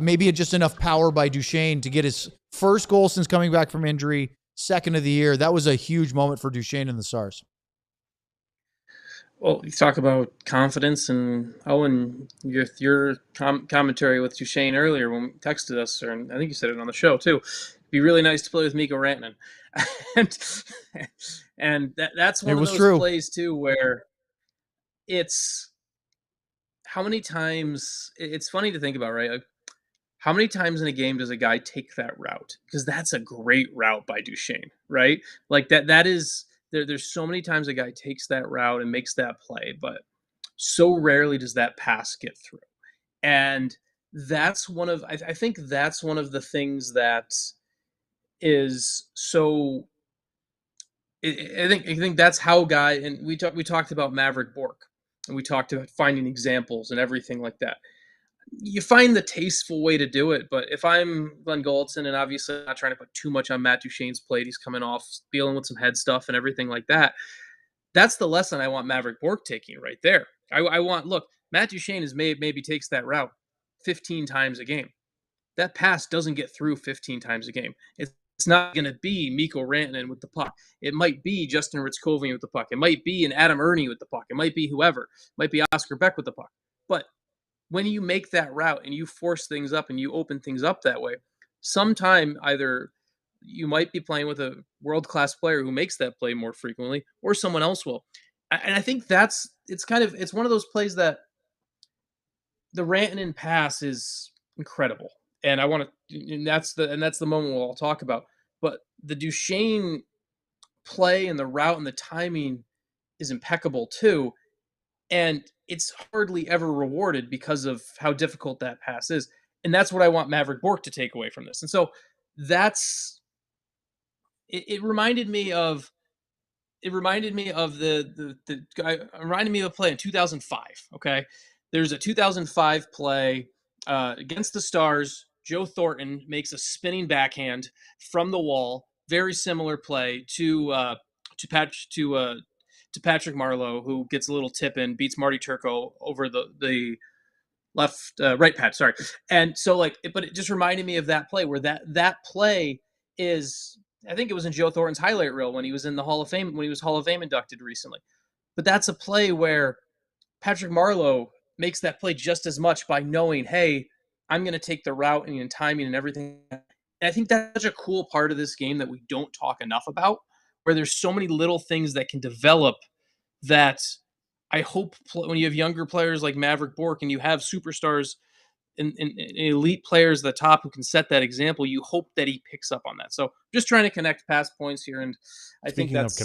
maybe just enough power by Duchene to get his first goal since coming back from injury, second of the year. That was a huge moment for Duchene and the Stars. Well, you talk about confidence, and Owen, your commentary with Duchene earlier when you texted us, or I think you said it on the show too. It'd be really nice to play with Mikko Rantanen, and that's one of those plays too where it's how many times it's funny to think about, right? Like, how many times in a game does a guy take that route? Because that's a great route by Duchene, right? Like that is. There's so many times a guy takes that route and makes that play, but so rarely does that pass get through. And that's one of, I think that's one of the things that is so, I think that's how and we talked about Maverick Bourque, and we talked about finding examples and everything like that. You find the tasteful way to do it, but if I'm Glenn Gulletson, and obviously I'm not trying to put too much on Matt Duchene's plate, he's coming off dealing with some head stuff and everything like that. That's the lesson I want Maverick Bourque taking right there. I want, look, Matt Duchene maybe takes that route 15 times a game. that pass doesn't get through 15 times a game. It's not going to be Mikko Rantanen with the puck. It might be Justin Ritzkovian with the puck. It might be an Adam Ernie with the puck. It might be whoever. It might be Oskar Bäck with the puck. But when you make that route and you force things up and you open things up that way, sometime either you might be playing with a world-class player who makes that play more frequently, or someone else will. And I think it's one of those plays that the Rantanen pass is incredible. And that's the moment we'll all talk about. But the Duchene play and the route and the timing is impeccable too. And it's hardly ever rewarded because of how difficult that pass is. And that's what I want Maverick Bourque to take away from this. And so it reminded me of a play in 2005. Okay. There's a 2005 play against the Stars. Joe Thornton makes a spinning backhand from the wall. Very similar play to Patrick Marleau, who gets a little tip in, beats Marty Turco over the right pad. Sorry. And so but it just reminded me of that play where that play is, I think it was in Joe Thornton's highlight reel when he was in the Hall of Fame, when he was Hall of Fame inducted recently. But that's a play where Patrick Marleau makes that play just as much by knowing, hey, I'm going to take the route and timing and everything. And I think that's such a cool part of this game that we don't talk enough about, where there's so many little things that can develop that I hope when you have younger players like Maverick Bourque and you have superstars and elite players at the top who can set that example, you hope that he picks up on that. So just trying to connect past points here. And I think that's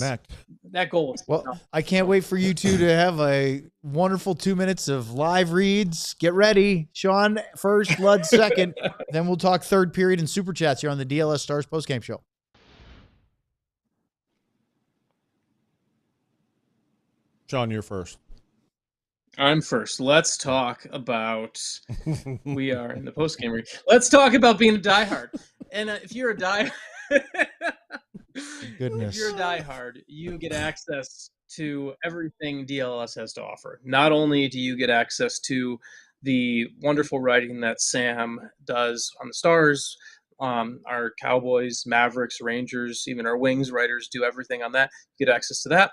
that goal. Well, I can't wait for you two to have a wonderful 2 minutes of live reads. Get ready. Sean first, Lud second. Then we'll talk third period and super chats here on the DLS Stars postgame show. Sean, you're first. I'm first. Let's talk about, we are in the postgame read. Let's talk about being a diehard. And if you're a diehard, Goodness. if you're a diehard, you get access to everything DLS has to offer. Not only do you get access to the wonderful writing that Sam does on the Stars, our Cowboys, Mavericks, Rangers, even our Wings writers do everything on that. You get access to that.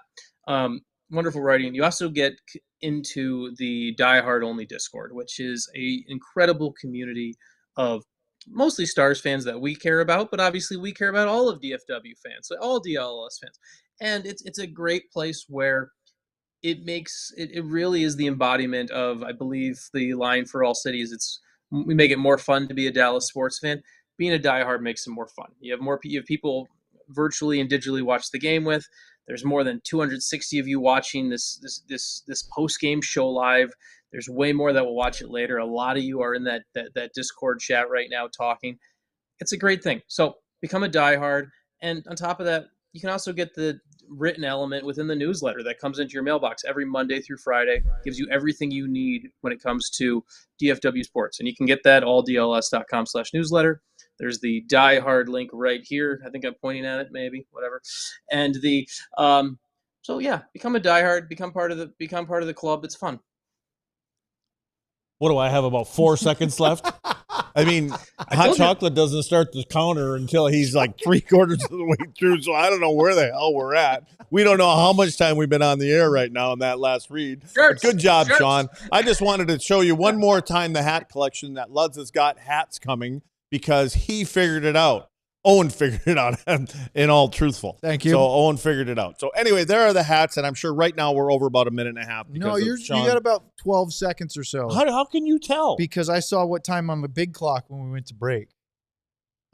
Wonderful writing. You also get into the diehard only Discord, which is a incredible community of mostly Stars fans that we care about, but obviously we care about all of DFW fans, so all DLS fans. And it's a great place where it really is the embodiment of, I believe the line for all cities, we make it more fun to be a Dallas sports fan. Being a diehard makes it more fun. You have people virtually and digitally watch the game with. There's more than 260 of you watching this post-game show live. There's way more that will watch it later. A lot of you are in that Discord chat right now talking. It's a great thing. So become a diehard. And on top of that, you can also get the written element within the newsletter that comes into your mailbox every Monday through Friday. Gives you everything you need when it comes to DFW sports. And you can get that alldls.com/newsletter. There's the diehard link right here. I think I'm pointing at it, maybe, whatever. And so yeah, become a diehard, become part of the club. It's fun. What do I have, about 4 seconds left? I mean, hot chocolate doesn't start the counter until he's like 3/4 of the way through, so I don't know where the hell we're at. We don't know how much time we've been on the air right now in that last read. Good job, Sean. I just wanted to show you one more time the hat collection that Lutz has got hats coming, because he figured it out. Owen figured it out, in all truthful. Thank you. So Owen figured it out. So anyway, there are the hats, and I'm sure right now we're over about a minute and a half. No, you got about 12 seconds or so. How can you tell? Because I saw what time on the big clock when we went to break.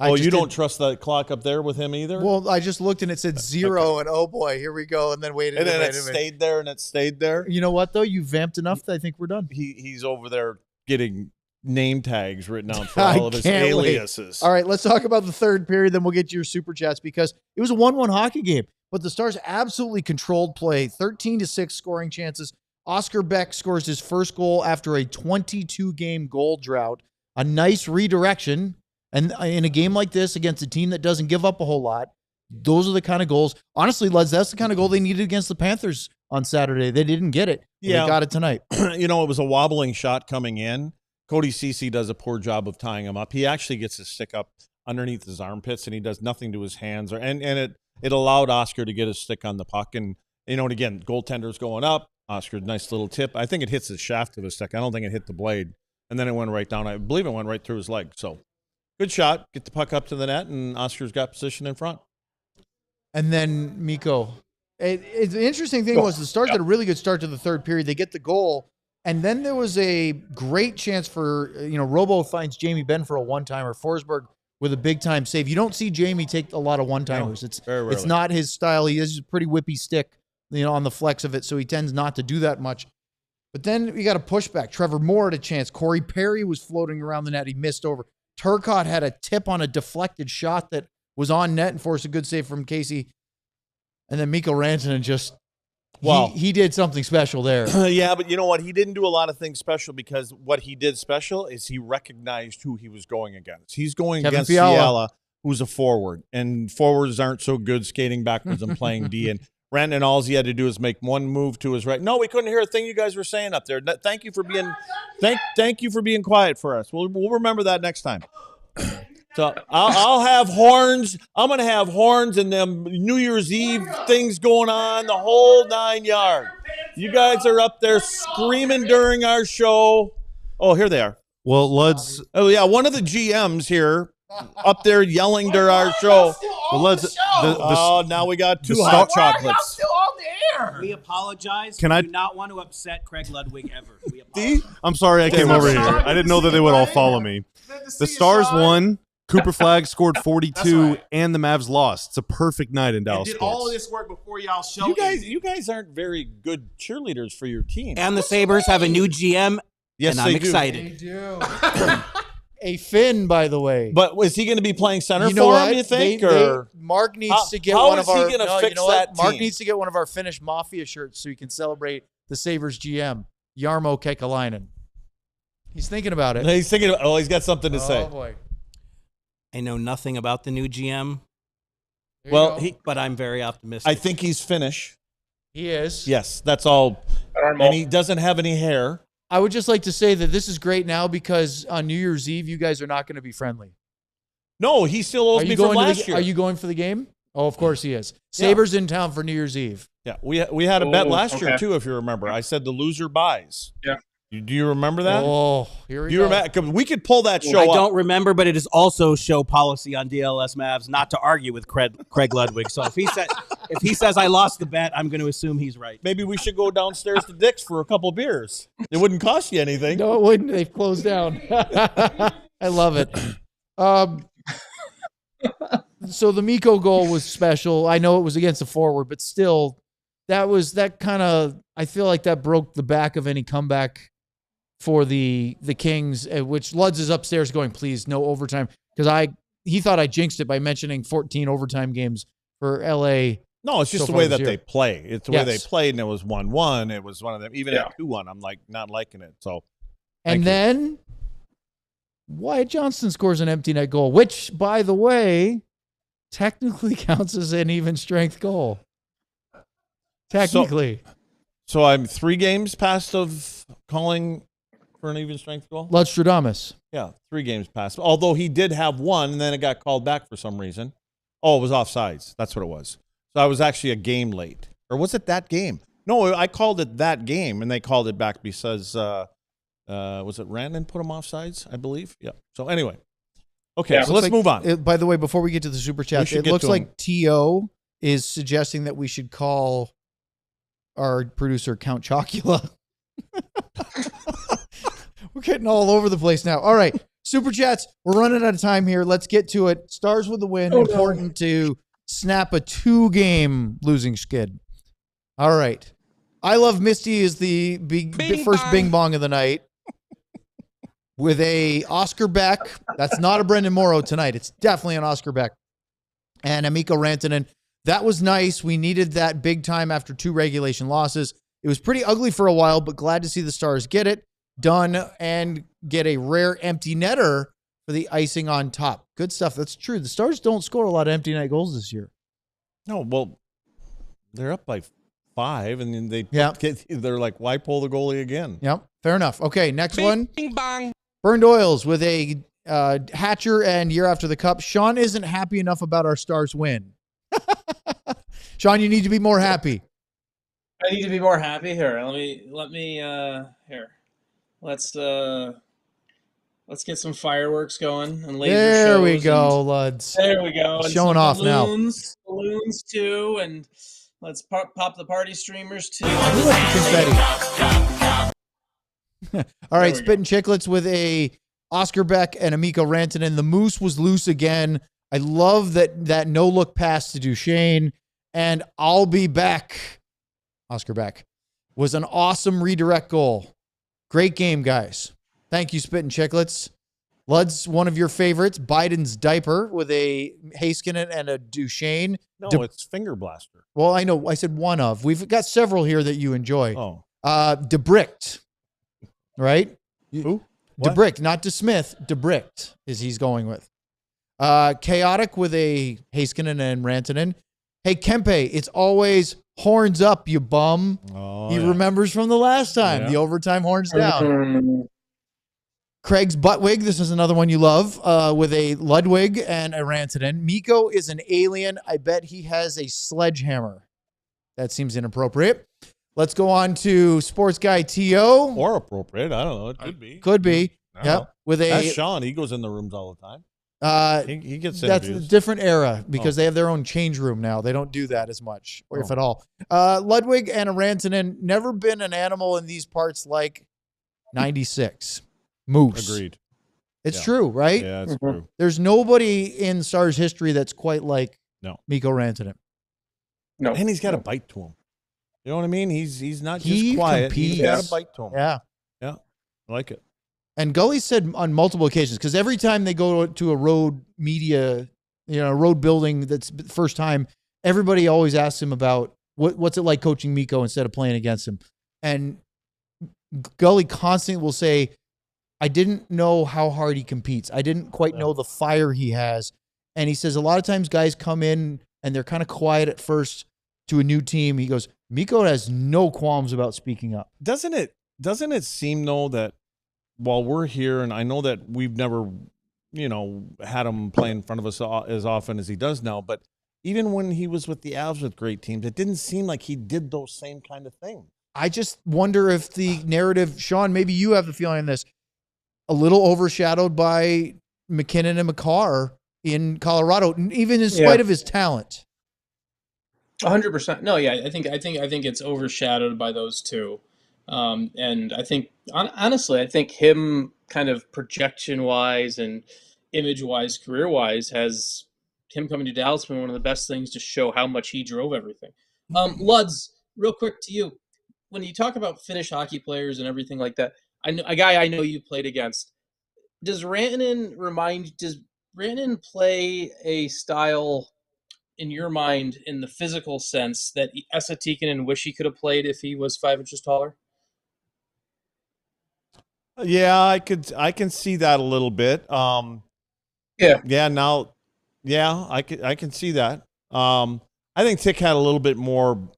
You don't trust that clock up there with him either? Well, I just looked and it said 0, and oh boy, here we go, and then waited. And then it stayed there, and it stayed there. You know what, though? You vamped enough that I think we're done. He's over there getting name tags written out for all of his aliases. All right, let's talk about the third period, then we'll get to your super chats, because it was a 1-1 hockey game, but the Stars absolutely controlled play, 13-6 scoring chances. Oskar Bäck scores his first goal after a 22-game goal drought. A nice redirection, and in a game like this against a team that doesn't give up a whole lot, those are the kind of goals. Honestly, Les, that's the kind of goal they needed against the Panthers on Saturday. They didn't get it. They got it tonight. It was a wobbling shot coming in. Cody Ceci does a poor job of tying him up. He actually gets his stick up underneath his armpits, and he does nothing to his hands. And it allowed Oskar to get his stick on the puck. And, and again, goaltender's going up. Oskar, nice little tip. I think it hits the shaft of his stick. I don't think it hit the blade. And then it went right down. I believe it went right through his leg. So good shot. Get the puck up to the net, and Oscar's got position in front. And then Mikko. The interesting thing was the Stars had a really good start to the third period. They get the goal, and then there was a great chance for, Robo finds Jamie Benn for a one-timer. Forsberg with a big-time save. You don't see Jamie take a lot of one-timers. No, it's not his style. He has a pretty whippy stick, on the flex of it, so he tends not to do that much. But then we got a pushback. Trevor Moore had a chance. Corey Perry was floating around the net. He missed over. Turcotte had a tip on a deflected shot that was on net and forced a good save from Casey. And then Mikko Rantanen he did something special there. Yeah, but you know what? He didn't do a lot of things special, because what he did special is he recognized who he was going against. He's going against Fiala, who's a forward, and forwards aren't so good skating backwards and playing D. And Rantanen, all he had to do is make one move to his right. No, we couldn't hear a thing you guys were saying up there. Thank you for being thank you for being quiet for us. We'll remember that next time. So I'll have horns. I'm going to have horns and them New Year's Eve things going on, the whole 9 yards. You guys are up there screaming during our show. Oh, here they are. Well, Luds. Oh, yeah, one of the GMs here up there yelling during our show. Well, Luds. Now we got two hot chocolates. Still on the air. We apologize. Can we I do not want to upset Craig Ludwig ever. We apologize. I'm sorry I came over here. I didn't know that they would all follow me. The Stars won. Cooper Flagg scored 42, right. and the Mavs lost. It's a perfect night in Dallas did sports. all of this work before y'all show. You guys aren't very good cheerleaders for your team. And the Sabres have a new GM, yes, and I'm they excited. They do. A Finn, by the way. But is he going to be playing center You know for what? him, you think? Mark needs to get how one is of our. he gonna no, fix you know what? that Mark team? needs to get one of our Finnish Mafia shirts so he can celebrate the Sabres GM, Jarmo Kekalainen. He's thinking about it. He's thinking. He's got something to say. Oh boy. I know nothing about the new GM, There you go. but I'm very optimistic. I think he's Finnish. He is. Yes, that's all. And he doesn't have any hair. I would just like to say that this is great now because on New Year's Eve, you guys are not going to be friendly. No, he still owes me from last year. Are you going for the game? Oh, of course he is. Sabres in town for New Year's Eve. Yeah, we had a bet last year too, if you remember. I said the loser buys. Yeah. Do you remember that? Oh, here we Do you go. remember? 'Cause we could pull that show I up. don't remember, but it is also show policy on DLS Mavs not to argue with Craig Ludwig. So if he says I lost the bet, I'm going to assume he's right. Maybe we should go downstairs to Dick's for a couple beers. It wouldn't cost you anything. No, it wouldn't. They've closed down. I love it. So the Mikko goal was special. I know it was against the forward, but still, that kind of, I feel like that broke the back of any comeback for the Kings, which Luds is upstairs going, please, no overtime. Because he thought I jinxed it by mentioning 14 overtime games for LA. No, it's just so the way far this that year. they play. It's the way they played, and it was 1-1. It was one of them. Even at 2-1, I'm like not liking it. So, And then Wyatt Johnston scores an empty net goal, which, by the way, technically counts as an even strength goal. Technically. So I'm 3 games past of calling for an even strength goal? Ludstradamus. Yeah, 3 games past. Although he did have 1, and then it got called back for some reason. Oh, it was offsides. That's what it was. So I was actually a game late. Or was it that game? No, I called it that game, and they called it back because, was it Rantanen put him offsides, I believe? Yeah. So anyway. Okay, so let's move on. By the way, before we get to the super chat, it looks like T.O. is suggesting that we should call our producer Count Chocula. We're getting all over the place now. All right, super chats. We're running out of time here. Let's get to it. Stars with the win. Important to snap a 2-game losing skid. All right. I Love Misty is the first bing bong of the night with a Oskar Bäck. That's not a Brendan Morrow tonight. It's definitely an Oskar Bäck. And a Mikko Rantanen. That was nice. We needed that big time after 2 regulation losses. It was pretty ugly for a while, but glad to see the Stars get it done and get a rare empty netter for the icing on top. Good stuff. That's true. The Stars don't score a lot of empty net goals this year. No, well, they're up by 5, and then they're like, why pull the goalie again? Yep. Fair enough. Okay, next one. Bing bang. Burned Oils with a Hatcher and Year After the Cup. Sean isn't happy enough about our Stars win. Sean, you need to be more happy. I need to be more happy here. Let me here. Let's get some fireworks going and laser shows. There we go, Luds. There we go. And showing off now. Balloons too, and let's pop the party streamers too. Confetti. All right, Spittin' Chicklets with a Oskar Bäck and a Mikko Rantanen. The Moose was loose again. I love that no-look pass to Duchene. And I'll be back. Oskar Bäck was an awesome redirect goal. Great game, guys. Thank you, Spittin' Chicklets. Lud's one of your favorites, Biden's diaper with a Heiskanen and a Duchene. No, it's Finger Blaster. Well, I know. I said one of. We've got several here that you enjoy. Oh. DeBricht, right? Who? DeBricht, not DeSmith. DeBricht is he's going with. Chaotic with a Heiskanen and Rantanen. Hey, Kempe, it's always horns up, you bum. Oh, he remembers from the last time, the overtime horns down. Craig's Buttwig, this is another one you love, with a Ludwig and a Rantanen. Mikko is an alien. I bet he has a sledgehammer. That seems inappropriate. Let's go on to Sports Guy T.O. Or appropriate. I don't know. It could be. Could be. Yep. With a That's Sean. He goes in the rooms all the time. He gets that's interviews. a different era because they have their own change room now. They don't do that as much, or if at all. Ludwig and a Rantanen, never been an animal in these parts like 96. Moose. Agreed. It's true, right? Yeah, it's true. There's nobody in Stars history that's quite like Mikko Rantanen. No. And he's got a bite to him. You know what I mean? He's not just quiet. He's got a bite to him. Yeah. Yeah. I like it. And Gully said on multiple occasions, because every time they go to a road media, road building that's the first time, everybody always asks him about what's it like coaching Mikko instead of playing against him. And Gully constantly will say, I didn't know how hard he competes. I didn't quite know the fire he has. And he says a lot of times guys come in and they're kind of quiet at first to a new team. He goes, Mikko has no qualms about speaking up. Doesn't it seem though that while we're here, and I know that we've never, had him play in front of us as often as he does now, but even when he was with the Avs with great teams, it didn't seem like he did those same kind of things. I just wonder if the narrative, Sean, maybe you have the feeling on this, a little overshadowed by McKinnon and McCarr in Colorado, even in spite of his talent. 100%. No, yeah, I think it's overshadowed by those two. And I think, honestly, I think him kind of projection-wise and image-wise, career-wise, has him coming to Dallas been one of the best things to show how much he drove everything. Luds, real quick to you. When you talk about Finnish hockey players and everything like that, a guy I know you played against, does Rantanen play a style in your mind in the physical sense that Esa Tikkanen wish he could have played if he was 5 inches taller? Yeah, I can see that a little bit. I can see that. I think Tick had a little bit more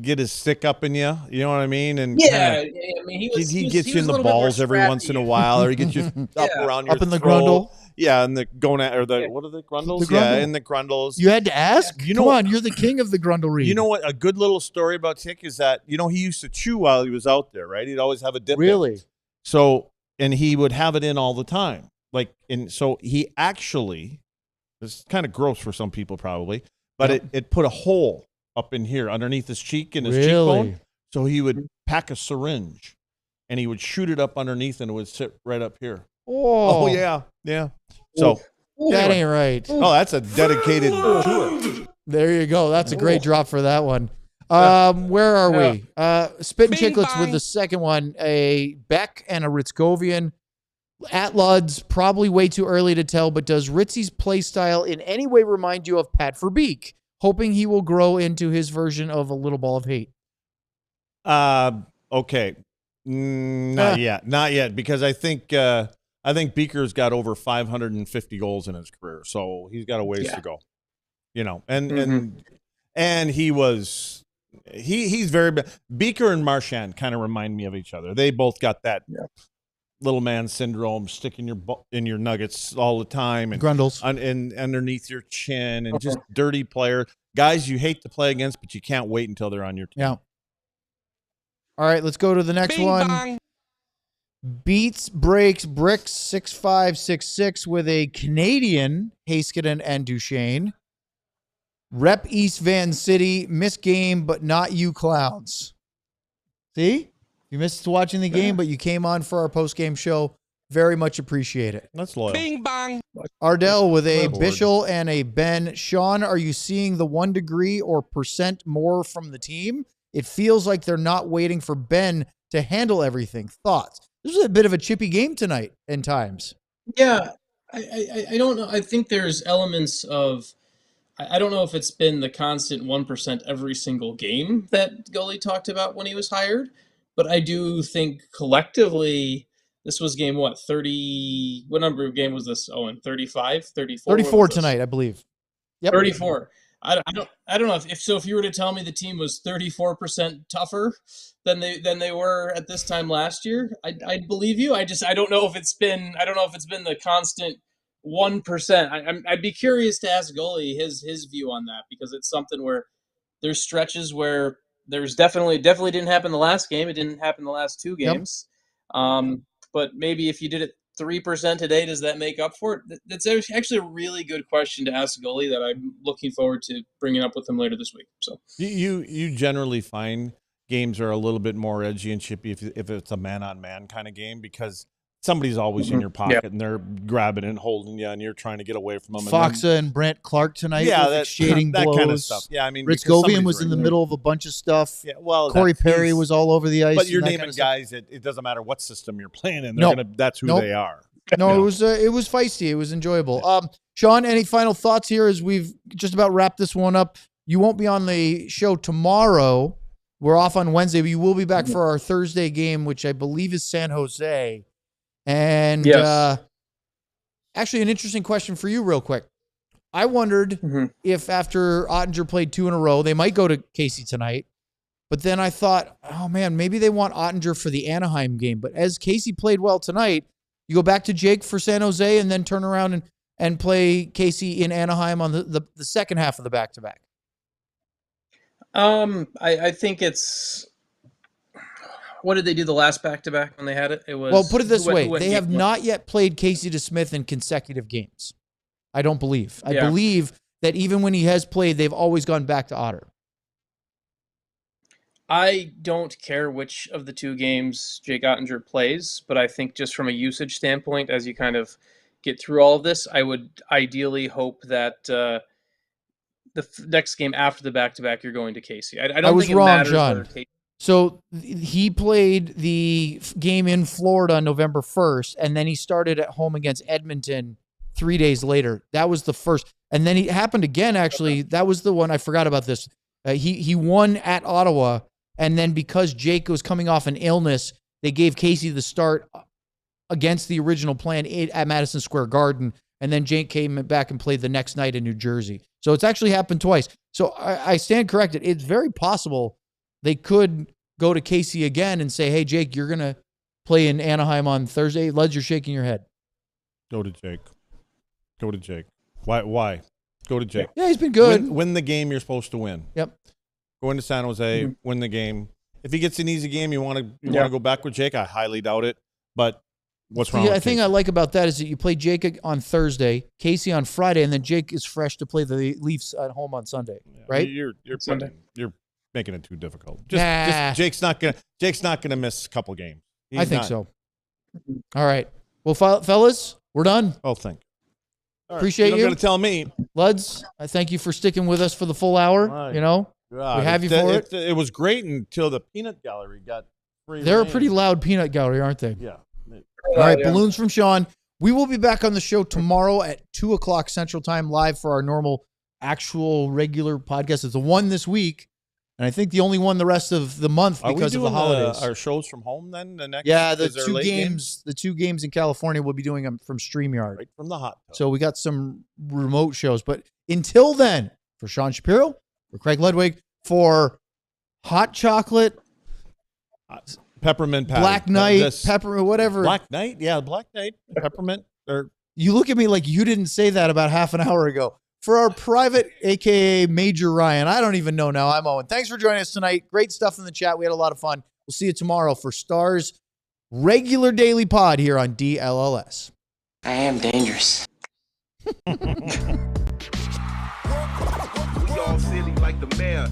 get his stick up in you. You know what I mean? And he gets you in the balls every once in a while, or he gets you up around your in the throat. grundle. Yeah, and the gonad or the what are the grundles? In the grundles. You had to ask. Come on, you're the king of the grundle read. You know what? A good little story about Tick is that he used to chew while he was out there, right? He'd always have a dip. Really? So, and he would have it in all the time. So he actually, this is kind of gross for some people probably, but it put a hole up in here underneath his cheek and his cheekbone. So he would pack a syringe and he would shoot it up underneath and it would sit right up here. Oh yeah. Yeah. So that ain't right. Oh, that's a dedicated chewer. There you go. That's a great drop for that one. Where are we? Spittin' Chicklets with the second one, a Beck and a Ritzkovian. At Luds, probably way too early to tell, but does Ritzy's play style in any way remind you of Pat Verbeek? Hoping he will grow into his version of a little ball of hate. Okay. Not yet, because I think Beaker's got over 550 goals in his career, so he's got a ways to go. And he's very bad. Beaker and Marchand kind of remind me of each other. They both got that little man syndrome, sticking in your nuggets all the time, and Grundles. and underneath your chin, and just dirty player guys you hate to play against, but you can't wait until they're on your team. Yeah. All right, let's go to the next one. Bang. Beats breaks bricks 6566 with a Canadian Heiskanen and Duchene. Rep East Van City, missed game, but not you clowns. See? You missed watching the game, but you came on for our post-game show. Very much appreciate it. That's loyal. Bing bang. Ardell with a Lord. Bishel and a Ben. Sean, are you seeing the 1 degree or % more from the team? It feels like they're not waiting for Ben to handle everything. Thoughts? This was a bit of a chippy game tonight in times. Yeah, I don't know. I think there's elements of. I don't know if it's been the constant 1% every single game that Gully talked about when he was hired, but I do think collectively this was game, 30? What number of game was this, Owen? 35? 34? 34 tonight, I believe. Yep. 34. I don't know if you were to tell me the team was 34% tougher than they were at this time last year, I'd believe you. I don't know if it's been the constant 1%. I'd be curious to ask Goalie his view on that, because it's something where there's stretches where there's definitely didn't happen the last game. It didn't happen the last 2 games. Yep. But maybe if you did it 3% today, does that make up for it? That's actually a really good question to ask Goalie that I'm looking forward to bringing up with him later this week. So you generally find games are a little bit more edgy and chippy if it's a man-on-man kind of game, because somebody's always in your pocket and they're grabbing and holding you, and you're trying to get away from them. Foxa and Brent Clark tonight, exchanging that blows. kind of stuff. Yeah, I mean, Ritzkovian was in the middle of a bunch of stuff. Yeah, well, Corey Perry was all over the ice. But you're naming guys that it doesn't matter what system you're playing in. That's who they are. No, it was feisty. It was enjoyable. Sean, any final thoughts here as we've just about wrapped this one up? You won't be on the show tomorrow. We're off on Wednesday, but you will be back for our Thursday game, which I believe is San Jose. And yes. Actually, an interesting question for you real quick. I wondered if after Ottinger played 2 in a row, they might go to Casey tonight. But then I thought, oh, man, maybe they want Ottinger for the Anaheim game. But as Casey played well tonight, you go back to Jake for San Jose and then turn around and play Casey in Anaheim on the second half of the back-to-back. I think it's... What did they do the last back-to-back when they had it? It was... Well, put it this way. They have not yet played Casey DeSmith in consecutive games. I don't believe. I believe that even when he has played, they've always gone back to Otter. I don't care which of the 2 games Jake Ottinger plays, but I think just from a usage standpoint, as you kind of get through all of this, I would ideally hope that the next game after the back-to-back, you're going to Casey. I don't think it matters whether Casey... So he played the game in Florida on November 1st, and then he started at home against Edmonton 3 days later. That was the first. And then it happened again, actually. That was the one. I forgot about this. He won at Ottawa, and then because Jake was coming off an illness, they gave Casey the start against the original plan at Madison Square Garden, and then Jake came back and played the next night in New Jersey. So it's actually happened twice. So I stand corrected. It's very possible they could go to Casey again and say, hey, Jake, you're going to play in Anaheim on Thursday. Leds, you're shaking your head. Go to Jake. Go to Jake. Why? Go to Jake. Yeah, he's been good. Win the game you're supposed to win. Yep. Go into San Jose, win the game. If he gets an easy game, you want to go back with Jake? I highly doubt it. But what's wrong with the thing I like about that is that you play Jake on Thursday, Casey on Friday, and then Jake is fresh to play the Leafs at home on Sunday, right? You're making it too difficult. Just Jake's not gonna miss a couple games. I think so. All right. Well, fellas, we're done. Oh, thank you. Appreciate you. You're going to tell me. Luds, I thank you for sticking with us for the full hour. Right. You know, God, we have you for it. It was great until the peanut gallery got free. They're a pretty loud peanut gallery, aren't they? Yeah. All right, balloons from Sean. We will be back on the show tomorrow at 2:00 Central Time, live for our normal, actual, regular podcast. It's the one this week, and I think the only one the rest of the month because of the holidays. Our shows from home then? The next, the 2 games in California, we'll be doing them from StreamYard. Right from the hot tub. So we got some remote shows. But until then, for Sean Shapiro, for Craig Ludwig, for Hot Chocolate, Peppermint patty. Black Knight, This- peppermint, whatever. Black Knight, yeah, Black Knight, peppermint. Or You look at me like you didn't say that about half an hour ago. For our private, aka Major Ryan, I don't even know now. I'm Owen. Thanks for joining us tonight. Great stuff in the chat. We had a lot of fun. We'll see you tomorrow for Stars regular daily pod here on DLLS. I am dangerous. We all silly like the mayor.